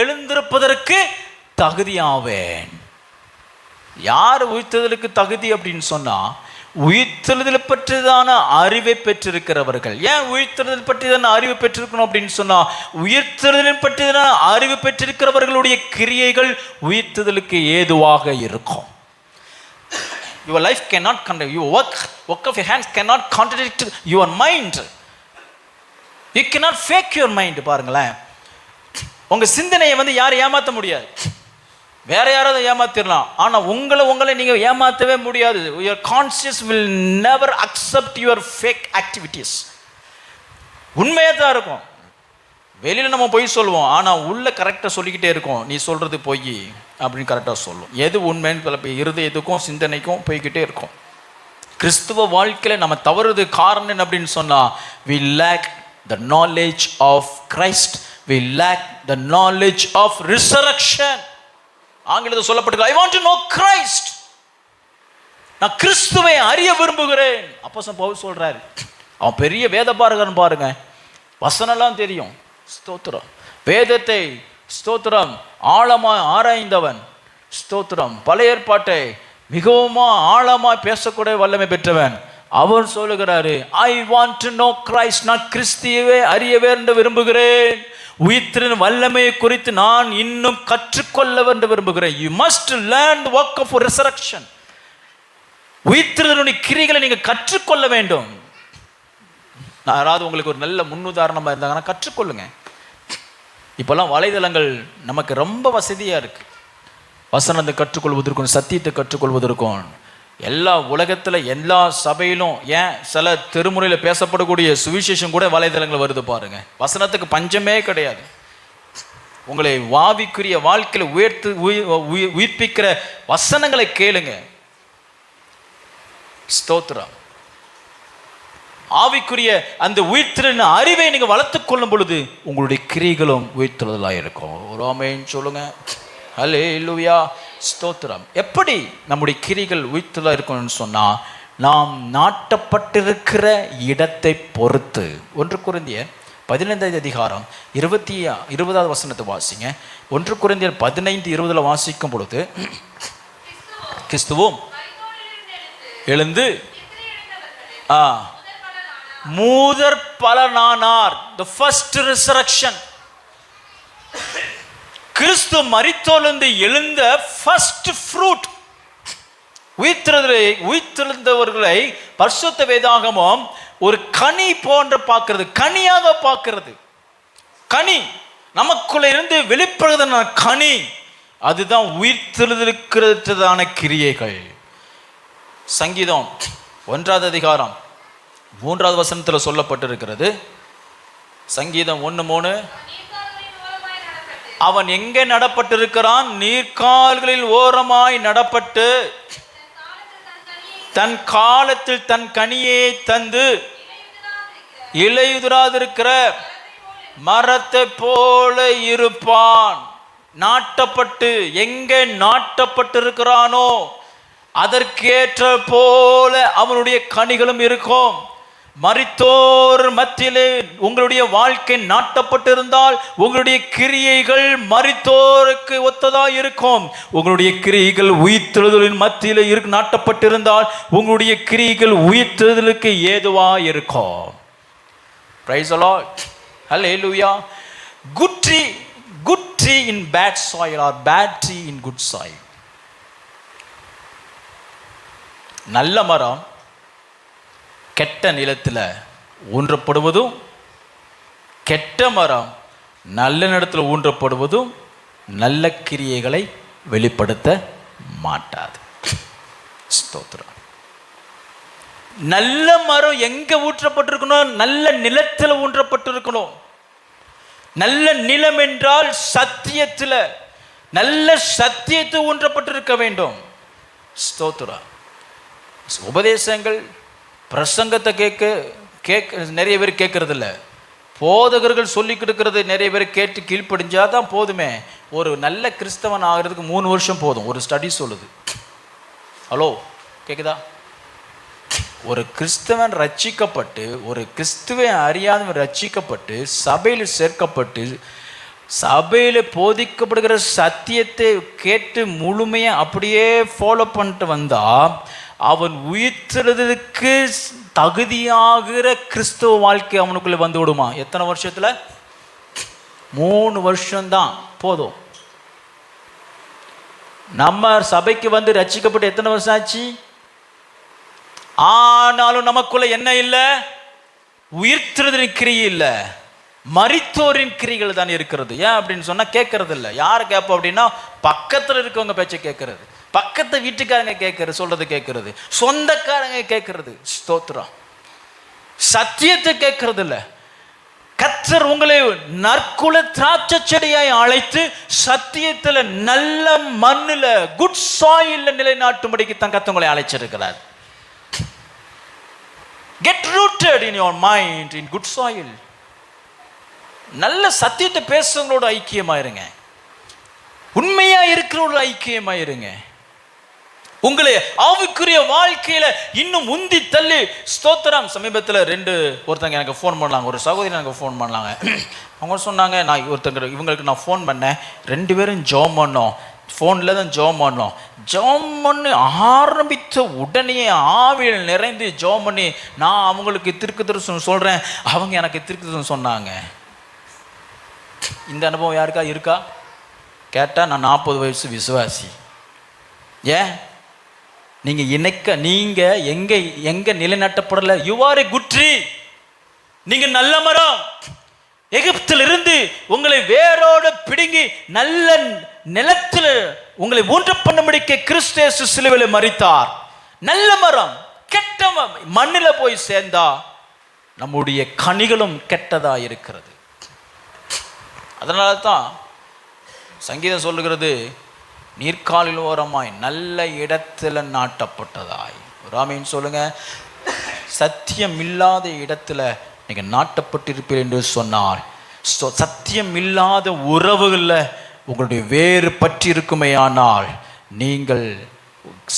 எழுந்திருப்பதற்கு தகுதியாவேன். யார் உயிர்த்தெழுதலுக்கு தகுதி அப்படின்னு சொன்னால், உயிர்த்தெழுதல் பற்றிதான அறிவை பெற்றிருக்கிறவர்கள். ஏன் உயிர்த்தெழுதல் பற்றிதான அறிவு பெற்றிருக்கணும் அப்படின்னு சொன்னால், உயிர்த்தெழுதல் பற்றிதான அறிவு பெற்றிருக்கிறவர்களுடைய கிரியைகள் உயிர்த்தெழுதலுக்கு ஏதுவாக இருக்கும். Your life cannot contradict, your work of your hands cannot contradict your mind. You cannot fake your mind. பாருங்களேன், உங்கள் சிந்தனையை யாரை ஏமாற்ற முடியாது. வேற யாராவது ஏமாத்திடலாம், ஆனால் உங்களை நீங்கள் ஏமாற்றவே முடியாது. Your conscience will never accept your fake activities. உண்மையாக தான் இருக்கும். வெளியில் நம்ம பொய் சொல்லுவோம், ஆனால் உள்ள கரெக்டாக சொல்லிக்கிட்டே இருக்கோம், நீ சொல்கிறது பொய் அப்படின்னு கரெக்டாக சொல்லும். எது உண்மைன்னு இருதயத்துக்கும் சிந்தனைக்கும் போய்கிட்டே இருக்கும். கிறிஸ்துவ வாழ்க்கையில் நம்ம தவறுது காரணம் என்ன அப்படின்னு சொன்னால், we lack the knowledge of Christ, we lack the knowledge of resurrection. ஆங்கிலத்தில் சொல்லப்பட்டிருக்கு, I want to know Christ. நான் கிறிஸ்துவை அறிய விரும்புகிறேன். அப்போஸ்தலன் பவுல் சொல்றாரு. அவன் பெரிய வேதபாரகன் பாருங்க, வசனம்லாம் தெரியும். ஸ்தோத்திரம், வேதத்தை ஸ்தோத்திரம் ஆழமாய் ஆராய்ந்தவன். ஸ்தோத்திரம், பழைய ஏற்பாட்டை மிகவும் ஆழமாய் பேசக்கூடிய வல்லமை பெற்றவன். அவர் சொல்லுகிறாரு, I want to know Christ, நான் கிறிஸ்துவை அறிய வேண்டும் விரும்புகிறேன். உயிர்த்தெழுதலின் வல்லமையை குறித்து நான் இன்னும் கற்றுக்கொள்ள வேண்டும் விரும்புகிறேன். You must learn the work of resurrection. உயிர்த்தெழுதலின் கிரியைகளை நீங்க கற்றுக்கொள்ள வேண்டும். யாராவது உங்களுக்கு ஒரு நல்ல முன்னுதாரணமா இருந்தாங்கன்னா கற்றுக்கொள்ளுங்க. இப்பெல்லாம் வலைதளங்கள் நமக்கு ரொம்ப வசதியா இருக்கு. வசனத்தை கற்றுக்கொள்வதற்கும் சத்தியத்தை கற்றுக்கொள்வதற்கும் எல்லா உலகத்தில் எல்லா சபையிலும், ஏன் சில திருமுறையில் பேசப்படக்கூடிய சுவிசேஷம் கூட வலைதளங்கள் வருது பாருங்க. வசனத்துக்கு பஞ்சமே கிடையாது. உங்களை வாவிக்குரிய வாழ்க்கையில் உயிர்ப்பிக்கிற வசனங்களை கேளுங்க. ஸ்தோத்திரம். ஆவிக்குரிய அந்த உயிர்த்தெழுதலின் அறிவை நீங்க வளர்த்துக் கொள்ளும் பொழுது உங்களுடைய கிரியைகளும் உயிர்த்தெழுதலாக இருக்கும். ஆமென் சொல்லுங்க. ஹல்லேலூயா. ஸ்தோத்திரம். எப்படி நம்முடைய கிரிகள் உயிர்த்தெழுதலாக இருக்கணும்னு சொன்னா, நாம் நாட்டப்பட்டிருக்கிற இடத்தை பொறுத்து. 1 கொரிந்தியர் 15 அதிகாரம் 20வது வசனத்தை வாசிங்க. 1 கொரிந்தியர் 15:20 வாசிக்கும் பொழுது, கிறிஸ்துவும் எழுந்து மூதற் பலனானார். The first resurrection. கிறிஸ்து மரித்தோலிருந்து எழுந்த ஃபர்ஸ்ட் ஃப்ரூட். உயிர்த்தெழுந்தவர்களை பரிசுத்த வேதாகமம் ஒரு கனி போன்ற பார்க்கிறது, கனியாக பார்க்கிறது. கனி நமக்குள்ள இருந்து வெளிப்படுகிற கனி, அதுதான் உயிர்த்தெழுதலுக்கான கிரியைகள். சங்கீதம் 1வது அதிகாரம் 3வது வசனத்தில் சொல்லப்பட்டிருக்கிறது. சங்கீதம் 1:3, அவன் எங்கே நடப்பட்டிருக்கிறான்? நீர்க்கால்களில் ஓரமாய் நடப்பட்டு தன் காலத்தில் தன் கனியை தந்து இலையுதிராதிருக்கிற மரத்தை போல இருப்பான். நாட்டப்பட்டு, எங்கே நாட்டப்பட்டிருக்கிறானோ அதற்கேற்ற போல அவனுடைய கனிகளும் இருக்கும். மரித்தோர் மத்தியிலே உங்களுடைய வாழ்க்கை நாட்டப்பட்டிருந்தால் உங்களுடைய கிரியைகள் மரித்தோருக்கு ஒத்ததா இருக்கும். உங்களுடைய கிரியைகள் உயிர்த்தெழுதலின் மத்தியிலே நாட்டப்பட்டிருந்தால் உங்களுடைய கிரியைகள் உயிர்த்தெழுதலுக்கு ஏதுவா இருக்கும். Praise the Lord. Hallelujah. Good tree in bad soil or bad tree in good soil. நல்ல மரம் கெட்ட நிலத்தில் ஊன்றப்படுவதும், கெட்ட மரம் நல்ல நிலத்தில் ஊன்றப்படுவதும் நல்ல கிரியைகளை வெளிப்படுத்த மாட்டாது. ஸ்தோத்திரம். நல்ல மரம் எங்க ஊற்றப்பட்டிருக்கணும்? நல்ல நிலத்தில் ஊன்றப்பட்டிருக்கணும். நல்ல நிலம் என்றால் சத்தியத்தில், நல்ல சத்தியத்தை ஊன்றப்பட்டிருக்க வேண்டும். ஸ்தோத்திரம். உபதேசங்கள் பிரசங்கத்தை கேட்க நிறைய பேர் கேட்கறது இல்லை. போதகர்கள் சொல்லி கொடுக்கறது நிறைய பேர் கேட்டு கீழ்ப்படிஞ்சாதான் போதுமே. ஒரு நல்ல கிறிஸ்தவன் ஆகிறதுக்கு 3 வருஷம் போதும், ஒரு ஸ்டடி சொல்லுது. ஹலோ, கேட்குதா? ஒரு கிறிஸ்தவன் ரட்சிக்கப்பட்டு, ஒரு கிறிஸ்துவை அறியாதவன் ரட்சிக்கப்பட்டு சபையில் சேர்க்கப்பட்டு சபையில் போதிக்கப்படுகிற சத்தியத்தை கேட்டு முழுமையாக அப்படியே ஃபாலோ பண்ணிட்டு வந்தா அவன் உயிர்த்தெழுதலுக்கு தகுதியாகிற கிறிஸ்துவ வாழ்க்கை அவனுக்குள்ளே வந்து விடுமா? எத்தனை வருஷத்தில்? 3 வருஷம்தான் போதும். நம்ம சபைக்கு வந்து ரட்சிக்கப்பட்டு எத்தனை வருஷம் ஆச்சு? ஆனாலும் நமக்குள்ள என்ன இல்லை? உயிர்த்தெழுதலின் கிரியை இல்லை, மரித்தோரின் கிரிகள் தான் இருக்கிறது. ஏன் அப்படின்னு சொன்னா கேட்கறது இல்லை. யாரை கேட்போம் அப்படின்னா பக்கத்தில் இருக்கவங்க பேச்சை கேட்கறது, பக்கத்து வீட்டுக்காரங்க கேட்கறது, சொல்றது கேட்கறது, சொந்தக்காரங்க கேட்கறது. ஸ்தோத்திரம். சத்தியத்தை கேட்கறது இல்லை. கர்த்தர் உங்களை நற்குல திராட்சை செடியாய் அழைத்து சத்தியத்தில் நல்ல மண்ணில் குட் சாயில்ல நிலைநாட்டும்படிக்கு தான் கர்த்தர் உங்களை அழைச்சிருக்கிறார். Get rooted in your mind in good soil. நல்ல சத்தியத்தை பேசுறவங்களோட ஐக்கியமாயிருங்க, உண்மையா இருக்கிறவங்களோட ஐக்கியமாயிருங்க. உங்களை ஆவிக்குரிய வாழ்க்கையில இன்னும் உந்தி தள்ளி. ஸ்தோத்திரம். சமீபத்தில் ஒருத்தங்க எனக்கு ஃபோன் பண்ணாங்க, ஒரு சகோதரி எனக்கு ஃபோன் பண்ணாங்க. அவங்க சொன்னாங்க, நான் இவங்களுக்கு நான் ஃபோன் பண்ணேன், 2 பேரும் ஜெபம் பண்ணோம், ஃபோனில் தான் ஜெபம் பண்ணோம். ஜெபம் பண்ணி ஆரம்பித்த உடனே ஆவியில் நிறைந்து ஜெபம் பண்ணி நான் அவங்களுக்கு தீர்க்கதரிசனம் சொல்கிறேன், அவங்க எனக்கு தீர்க்கதரிசனம் சொன்னாங்க. இந்த அனுபவம் யாருக்கா இருக்கா? கேட்டால் நான் 40 வயசு விசுவாசி. ஏன் நீங்கள் எங்கே நிலைநாட்டப்படலை? You are a good tree. நீங்கள் நல்ல மரம். எகிப்திலிருந்து உங்களை வேரோடு பிடுங்கி நல்ல நிலத்தில் உங்களை ஊன்ற பண்ணும்படிக்க கிறிஸ்து இயேசு சிலுவையில் மரித்தார். நல்ல மரம் கெட்ட மண்ணில் போய் சேர்ந்தா நம்முடைய கனிகளும் கெட்டதா இருக்கிறது. அதனால தான் சங்கீதம் சொல்லுகிறது, நீர்க்காலில் ஓரமாய் நல்ல இடத்துல நாட்டப்பட்டதாய். ராமேன்னு சொல்லுங்க, சத்தியம் இல்லாத இடத்துல நீங்க நாட்டப்பட்டிருப்பீர்கள் என்று சொன்னார். சத்தியம் இல்லாத உறவுகளில் உங்களுடைய வேறு பற்றி இருக்குமே ஆனால் நீங்கள்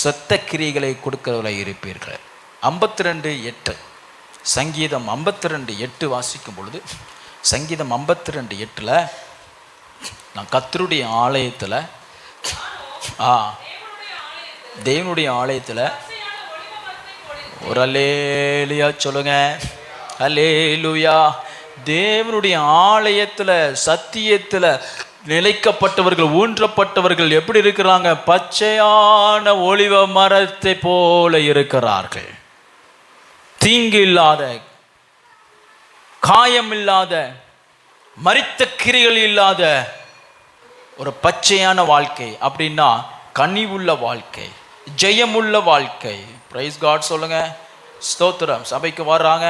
சொத்த கிரியைகளை கொடுக்கிறவர்களாக இருப்பீர்கள். 52:8 சங்கீதம் 52:8 வாசிக்கும் பொழுது, சங்கீதம் 52:8 நான் கர்த்தருடைய ஆலயத்தில் தேவனுடைய ஆலயத்தில் ஒரு அல்லேலூயா சொல்லுங்க, அல்லேலூயா. தேவனுடைய ஆலயத்தில் சத்தியத்தில் நிலைக்கப்பட்டவர்கள், ஊன்றப்பட்டவர்கள் எப்படி இருக்கிறாங்க? பச்சையான ஒலிவ மரத்தை போல இருக்கிறார்கள். தீங்கு இல்லாத, காயம் இல்லாத, மரித்த கிரிகள் இல்லாத ஒரு பச்சையான வாழ்க்கை. அப்படின்னா கனிவுள்ள வாழ்க்கை, ஜெயமுள்ள வாழ்க்கை. பிரைஸ் காட் சொல்லுங்க, ஸ்தோத்திரம். சபைக்கு வர்றாங்க,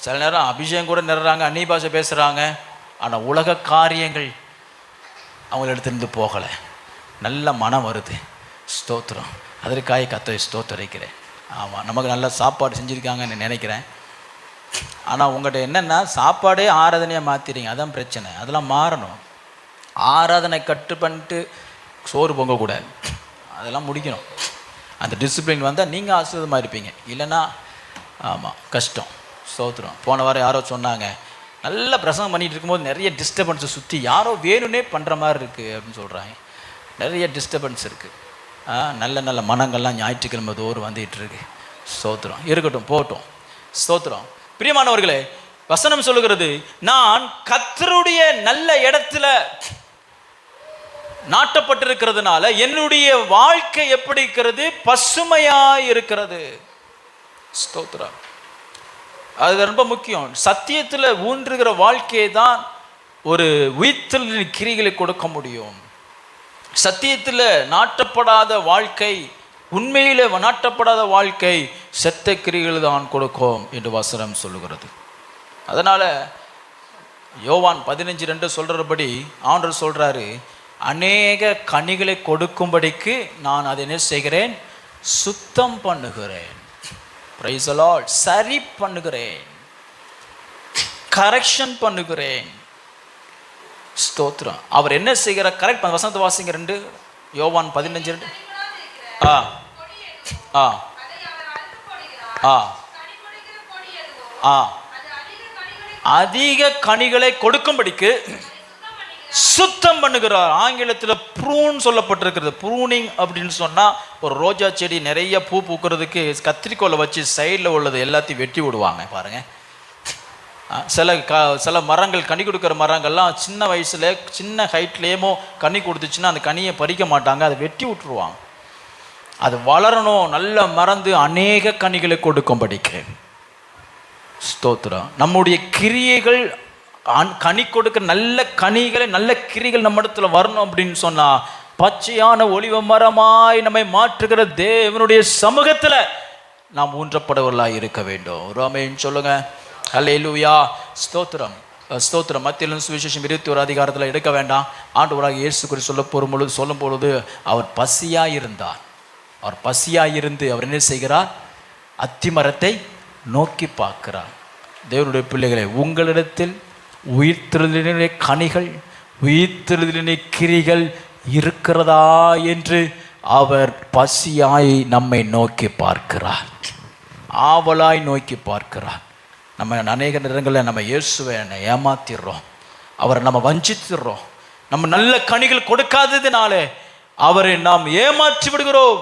சில நேரம் அபிஷேகம் கூட நிறுறாங்க, அந்நிய பாஷை பேசுகிறாங்க, ஆனால் உலக காரியங்கள் அவங்கள எடுத்துருந்து போகலை. நல்ல மனம் வருது, ஸ்தோத்திரம். அதற்காக கர்த்தரை ஸ்தோத்தரிக்கிறேன். ஆமாம், நமக்கு நல்ல சாப்பாடு செஞ்சுருக்காங்கன்னு நினைக்கிறேன். ஆனால் உங்கள்கிட்ட என்னென்னா சாப்பாடே ஆராதனையாக மாற்றிடுங்க, அதான் பிரச்சனை. அதெல்லாம் மாறணும். ஆராதனை கட்டு பண்ணிட்டு சோறு பொங்கக்கூடாது, அதெல்லாம் முடிக்கணும். அந்த டிசிப்ளின் வந்தால் நீங்கள் ஆசீர்வாதமாக இருப்பீங்க, இல்லைன்னா ஆமாம் கஷ்டம். ஸ்தோத்திரம். போன வாரம் யாரோ சொன்னாங்க, நல்ல பிரசங்கம் பண்ணிகிட்டு இருக்கும்போது நிறைய டிஸ்டர்பன்ஸை சுற்றி யாரோ வேணும்னே பண்ணுற மாதிரி இருக்குது அப்படின்னு சொல்கிறாங்க. நிறைய டிஸ்டர்பன்ஸ் இருக்குது. நல்ல நல்ல மனங்கள்லாம் ஞாயிற்றுக்கிழமை தோறும் வந்துகிட்ருக்கு. ஸ்தோத்திரம். இருக்கட்டும், போட்டோம். ஸ்தோத்திரம். பிரியமானவர்களே, வசனம் சொல்லுகிறது, நான் கர்த்தருடைய நல்ல இடத்துல நாட்டப்பட்டிருக்கிறதுனால என்னுடைய வாழ்க்கை எப்படி இருக்கிறது? பசுமையாய் இருக்கிறது. ஸ்தோத்திரம். அது ரொம்ப முக்கியம். சத்தியத்தில் ஊன்றுகிற வாழ்க்கையை தான் ஒரு உயிர்த்தெழுதலின் கிரிகளை கொடுக்க முடியும். சத்தியத்தில் நாட்டப்படாத வாழ்க்கை, உண்மையிலே நாட்டப்படாத வாழ்க்கை செத்த கிரிகள் தான் கொடுக்கும் என்று வசனம் சொல்லுகிறது. அதனால் யோவான் 15:2 சொல்கிறபடி ஆண்டவர் சொல்கிறாரு, அநேக கனிகளை கொடுக்கும்படிக்கு நான் அதை என்ன செய்கிறேன்? சுத்தம் பண்ணுகிறேன். Praise the Lord. சரி பண்ணுகிறேன், கரெக்ஷன் பண்ணுகிறேன். ஸ்தோத்திரம். அவர் என்ன செய்கிறார்? கரெக்ட். வசனத்தை வாசிங்க 2 யோவான் 15:2. அதிக கனிகளை கொடுக்கும்படிக்கு சுத்தம் பண்ணுகிறார். ஆங்கிலத்தில் ப்ரூன் சொல்லப்பட்டிருக்கிறது. ப்ரூனிங் அப்படின்னு சொன்னால், ஒரு ரோஜா செடி நிறைய பூ பூக்கிறதுக்கு கத்திரிக்கோலை வச்சு சைடில் உள்ளது எல்லாத்தையும் வெட்டி விடுவாங்க பாருங்கள். சில மரங்கள், கனி கொடுக்குற மரங்கள்லாம் சின்ன வயசில் சின்ன ஹைட்லேயுமோ கனி கொடுத்துச்சுன்னா அந்த கனியை பறிக்க மாட்டாங்க, அதை வெட்டி விட்டுருவாங்க. அது வளரணும், நல்ல மறந்து அநேக கனிகளை கொடுக்கும்படிக்கு. ஸ்தோத்திரம். நம்முடைய கிரியைகள் கனி கொடுக்க நல்ல கனிகளை, நல்ல கிரிகள் நம்ம இடத்துல வரணும் அப்படின்னு சொன்னால், பச்சையான ஒலிவ மரமாய் நம்மை மாற்றுகிற தேவனுடைய சமூகத்தில் நாம் ஊன்றப்படவர்களாக இருக்க வேண்டும். ஆமென் சொல்லுங்க. அல்லேலூயா. ஸ்தோத்திரம். ஸ்தோத்திரம். மத்தியிலும் சுவிசேஷம் 21 அதிகாரத்தில் எடுக்க வேண்டாம். ஆண்டவராக இயேசு கிறிஸ்து சொல்லும் பொழுது அவர் பசியாக இருந்தார். அவர் பசியாக இருந்து அவர் என்ன செய்கிறார்? அத்திமரத்தை நோக்கி பார்க்கிறார். தேவனுடைய பிள்ளைகளை, உங்களிடத்தில் உயிர்த்தெழுதலினுடைய கனிகள், உயிர்த்தெழுதலினுடைய கிரிகள் இருக்கிறதா என்று அவர் பசியாய் நம்மை நோக்கி பார்க்கிறார், ஆவலாய் நோக்கி பார்க்கிறார். நம்ம அநேக நேரங்களில் நம்ம இயேசுவை ஏமாத்திடுறோம், அவரை நம்ம வஞ்சித்துடுறோம். நம்ம நல்ல கனிகள் கொடுக்காததுனாலே அவரை நாம் ஏமாற்றி விடுகிறோம்.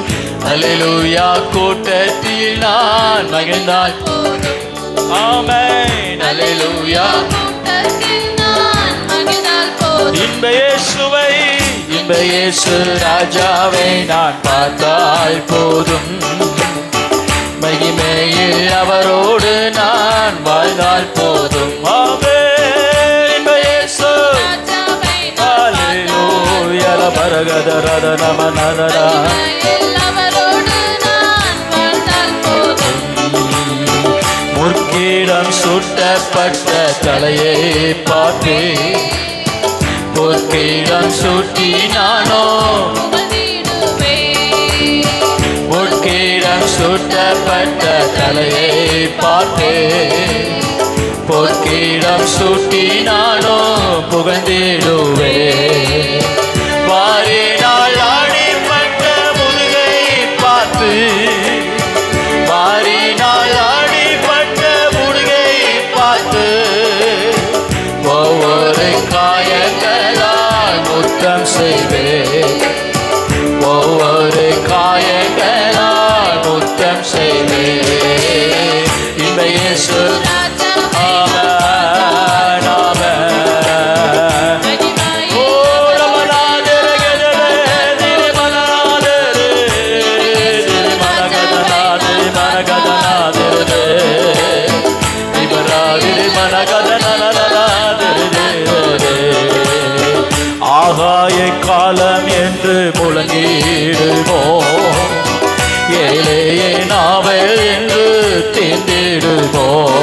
அல்லேலூயா கூட்டத்தில் நான் மகிழ்ந்தால் ஆமென் அல்லேலூயா இன்ப இயேசு ராஜாவை நான் பார்த்தால் போதும் மகிமையில் அவரோடு நான் வாழ்ந்தால் போதும் ஆமென் இன்ப இயேசு அல்லேலூயா பரகதரத நமனரா முற்கிடம் சுட்டப்பட்ட தலையை பார்த்து பொற்கிடம் சுட்டி நானோ பொற்கிடம் சுட்டப்பட்ட தலையை பார்த்து பொற்கிடம் சுட்டி நானோ புகழ்ந்திடுவே வாரினால் ஆடிப்பட்ட முதுகை பார்த்து வாரினால் ஆடிப்பட்ட முதுகை பார்த்து ஒவ்வொரு காயங்களால் முத்தம் செய்வேன் ஒவ்வொரு காயங்களால் முத்தம் செய்வேன் இன்ப இயேசு ஆகாய காலம் என்று முழங்கிடுவோம் ஏழையே நாவல் என்று தேர்ந்திடுவோம்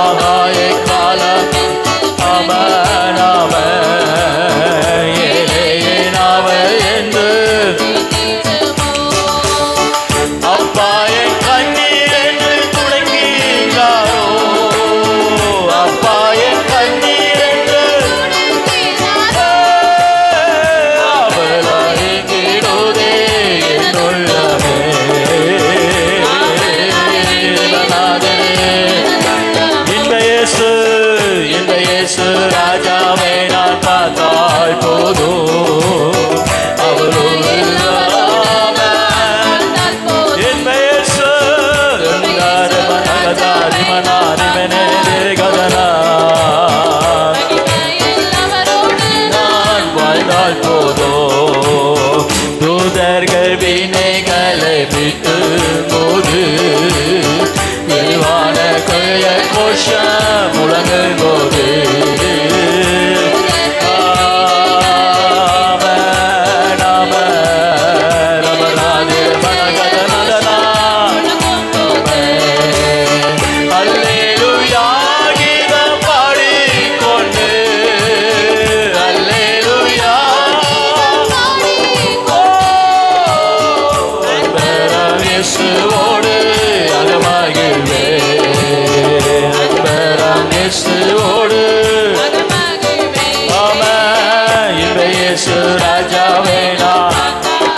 ஆகாய காலம் அமனாம ஏழையே நாவல் என்று அப்பா என் கண்ணீர் என்று துடைக்கின்றாரோ அப்பா என் கண்ணீர் என்று ராஜாவை நான் பார்த்தால் போதும் அவரோடு நான் வாழ்ந்தால் போதும் தூதர்கள் வினைகளை விட்டு போது விரிவான கொள்ளைய கோஷம் முழங்கும் போது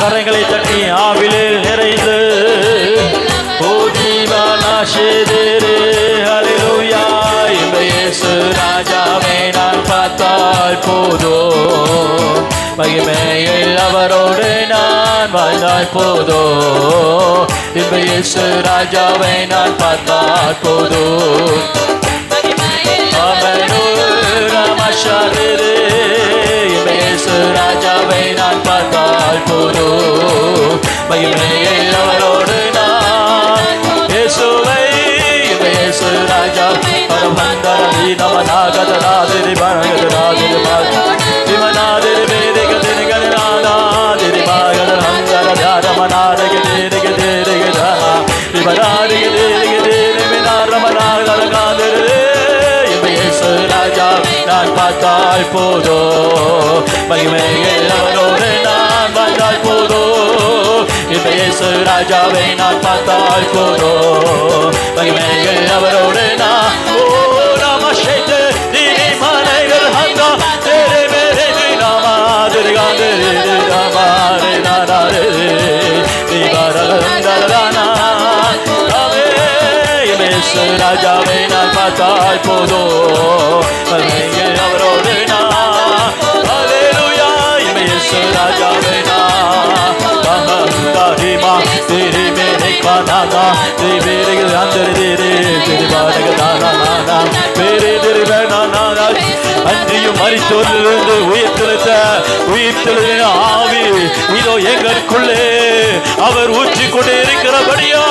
கரங்களை தட்டி ஆவிலில் நிறைந்து ஹல்லேலூயா இன்ப இயேசு ராஜாவை நான் பார்த்தால் போதும் மகிமையில் அவரோடு நான் வாழ்ந்தால் போதும் இன்ப இயேசு ராஜாவை நான் பார்த்தால் போதும் ராஜாவை நான் பார்த்தால் போதும் மகிமையில் அவரோடு நான் இயேசுவை இயேசு ராஜா பரமந்தரதி நமநாகதநாதிரி பரகதநாதிரி விமநாதிரி வேதிகதிரி கதிநாதாதிரி பாகதனந்தர தியாரமநாதகிரிகிரிகிரிகிதா விமநாதிகிரிகிரிகிரி வினாரமநாகதகாதிரி இயேசு ராஜா நான் பார்த்தால் போதும் மகிமையில் அவரோடு நான் வாழ்ந்தால் போதும் இயேசு ராஜாவை நான் பார்த்தால் போதும் மகிமையில் அவரோடு நான் ஓ நமஸ்தே தீனி மனைகள் ஹந்தா தேரே மேரே நாமாதிரி காந்திரி நாமாரே நாரே தீபாரந்தரதானா இயேசு ராஜாவை நான் பார்த்தால் போதும் மகிமையில் அவரோடு நான் ஹல்லேலூயா இயேசு ராஜாவை நான் அன்றியும் மரித்தோரிலிருந்து உயிர்த்தெழுந்த ஆவி இதோ எங்களுக்குள்ளே அவர் ஊற்றிக் கொண்டே இருக்கிறபடியா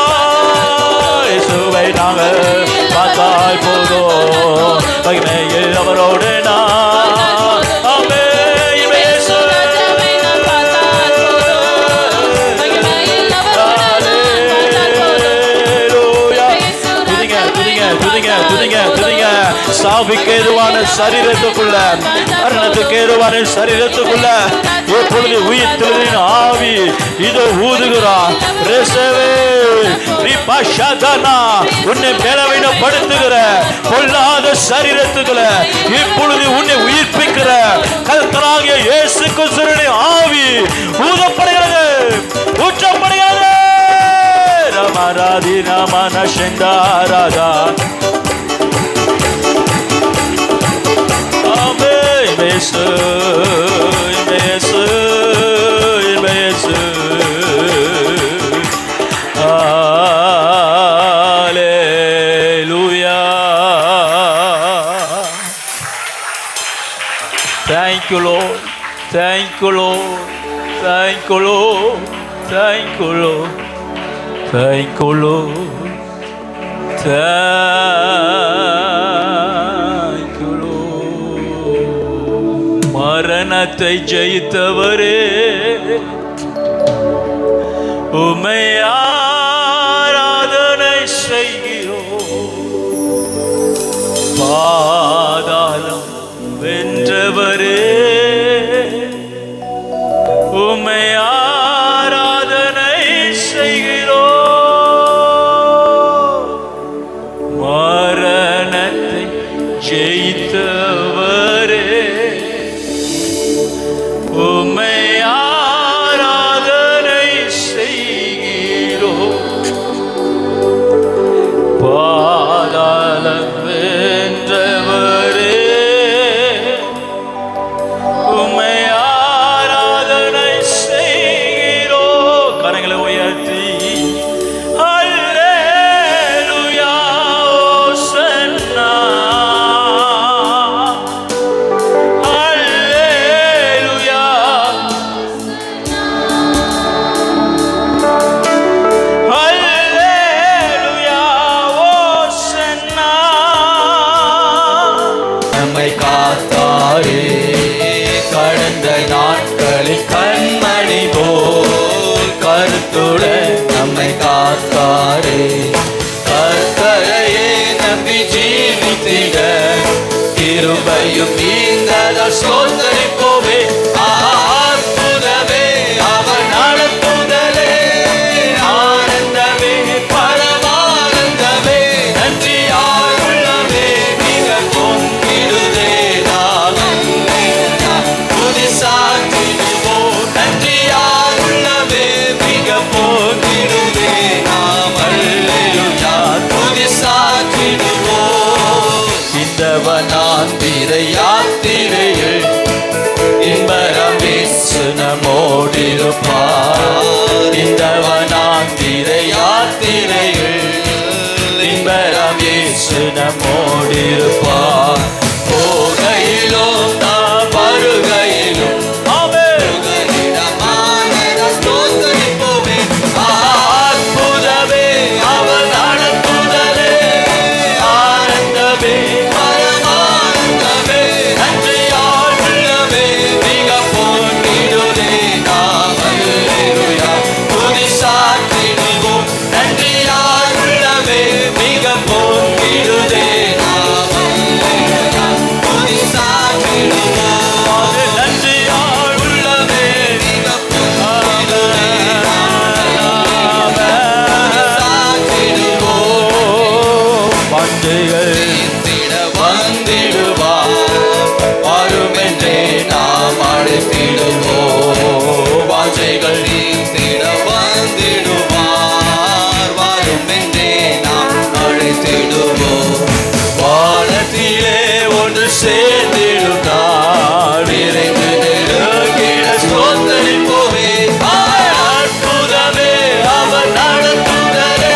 இயேசுவை நாங்கள் பார்த்தால் போதும் மகிமையில் அவரோடு சாவிக்கு ஏதுவான சரீரத்துக்குள்ள மரணத்துக்கு ஏதுவான சரீரத்துக்குள்ள எப்பொழுது உயிர்த்தெழுதின் ஆவி இதோ ஊதுகிறார். உன்னை பலவீனப்படுத்துகிற பொல்லாத சரீரத்துக்குள்ள இப்பொழுது உன்னை உயிர்ப்பிக்கிற கர்த்தராகிய இயேசு கிறிஸ்துவின் ஆவி ஊதப்படுகிறது, ஊற்றப்படுகிறது. ரமராதி நமன செந்தாராதா Yesu, Yesu, Yesu, Hallelujah. Thank you, Lord. Thank you, Lord. Thank you, Lord. Thank you, Lord. Thank you, Lord. மரணத்தை ஜெயித்தவரே உம்மை ஆராதனை செய்கிறோம். பாதாளம் வென்றவரே உம்மை ஆராதனை செய்கிறோம். மரணத்தை ஜெயித்தவரே உம்மை ஆராதனை செய்கிறோம். பாதாளம் வென்றவரே உம்மை ஆராதனை செய்கிறோம். கரங்களை உயர்த்தி அல்லேலூயா ஓசன்னா கண்மணி போல் கருத்துடன் நம்மை காத்தாரே. கர்த்தரையே நம்பி ஜீவித்திட கிருபையும் நீங்களால் சோதரிப்போமே. அற்புதமே அவர் நடத்துதலே, ஆனந்தமே பரமானந்தமே, நன்றியால் உள்ளமே மிக பொங்கிடுதே. யாத்திரையில் இன்பரமேசு நம்மோடிருப்பார். இந்தவனாந்திரை யாத்திரையில் இன்பரமேசு நம்மோடிருப்பார். போகையிலும் நாம் வருகையிலும் அற்புதமே அவர் நடத்துதலே, ஆனந்தமே சேர்ந்திடும் நாள் விரைந்து நெருங்கிட சோதரிப்போமே. அற்புதமே அவர் நடத்துதலே,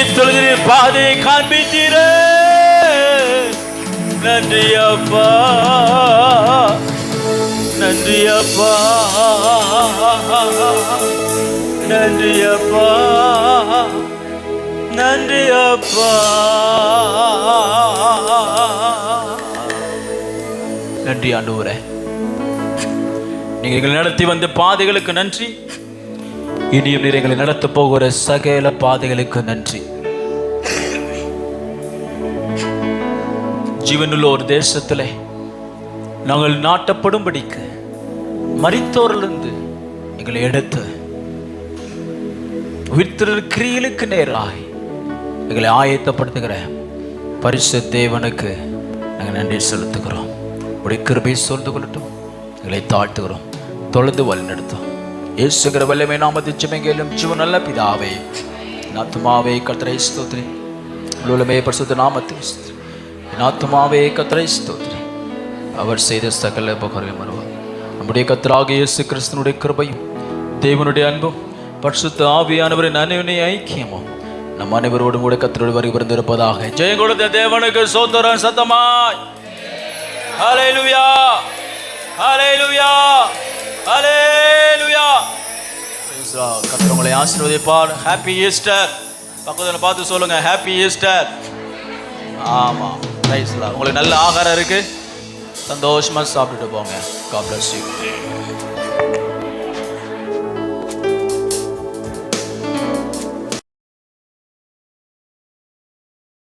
இப்பொழுது நீர் பாதையை காண்பித்தீரே. நன்றி அப்பா, நன்றி அப்பா, நன்றி அப்பா, நன்றி அப்பா, நன்றி ஆண்டவரே. நீங்கள் நடத்தி வந்த பாதைகளுக்கு நன்றி. இனியும் நீர் எங்களை நடத்த போகிற சகல பாதைகளுக்கு நன்றி. ஜீவனுள்ள ஒரு தேசத்திலே நாங்கள் நாட்டப்படும்படிக்கு மரித்தோரிலிருந்து எங்களை எடுத்து உயிர்த்தெழுதலுக்கு நேராய் எங்களை ஆயத்தப்படுத்துகிற பரிசுத்த தேவனுக்கு நாங்கள் நன்றி செலுத்துகிறோம். உடைய கிருபை சூழ்ந்து கொள்ளட்டும். எங்களை தாழ்த்துகிறோம். தொழுது வழிநடத்தும் இயேசுங்கிற வல்லமை நாமத்தை ஜெபங்களும் ஜீவன் நல்ல பிதாவே. ஆத்துமாவே கர்த்தரை ஸ்தோத்திரி. உலகமே பரிசுத்த நாமத்தை ஆத்துமாவே கர்த்தரை ஸ்தோத்திரி. அவர் செய்த சகல உபகாரங்களையும் மறவார். நம்முடைய கர்த்தராகிய இயேசு கிறிஸ்துவினுடைய கிருபையும் தேவனுடைய அன்பும் பரிசுத்த ஆவியானவரின் அன்பின் ஐக்கியமும் நம் அனைவரோடும் கூட கர்த்தரோடு வருகை இருப்பதாக. ஜெயம் கொடுத்த தேவனுக்கு ஸ்தோத்திரம் சத்தமாய். ஹல்லேலூயா, ஹல்லேலூயா, ஹல்லேலூயா. கர்த்தர் உங்களை ஆசீர்வதிப்பார். Happy Easter. பக்கத்தில் பார்த்து சொல்லுங்க, ஹாப்பி ஈஸ்டர். ஆமாம், பிரைஸ் தி லார்ட். உங்களுக்கு நல்ல ஆகாரம் இருக்கு, சந்தோஷமா சாப்பிட்டுட்டு போங்க. God bless you.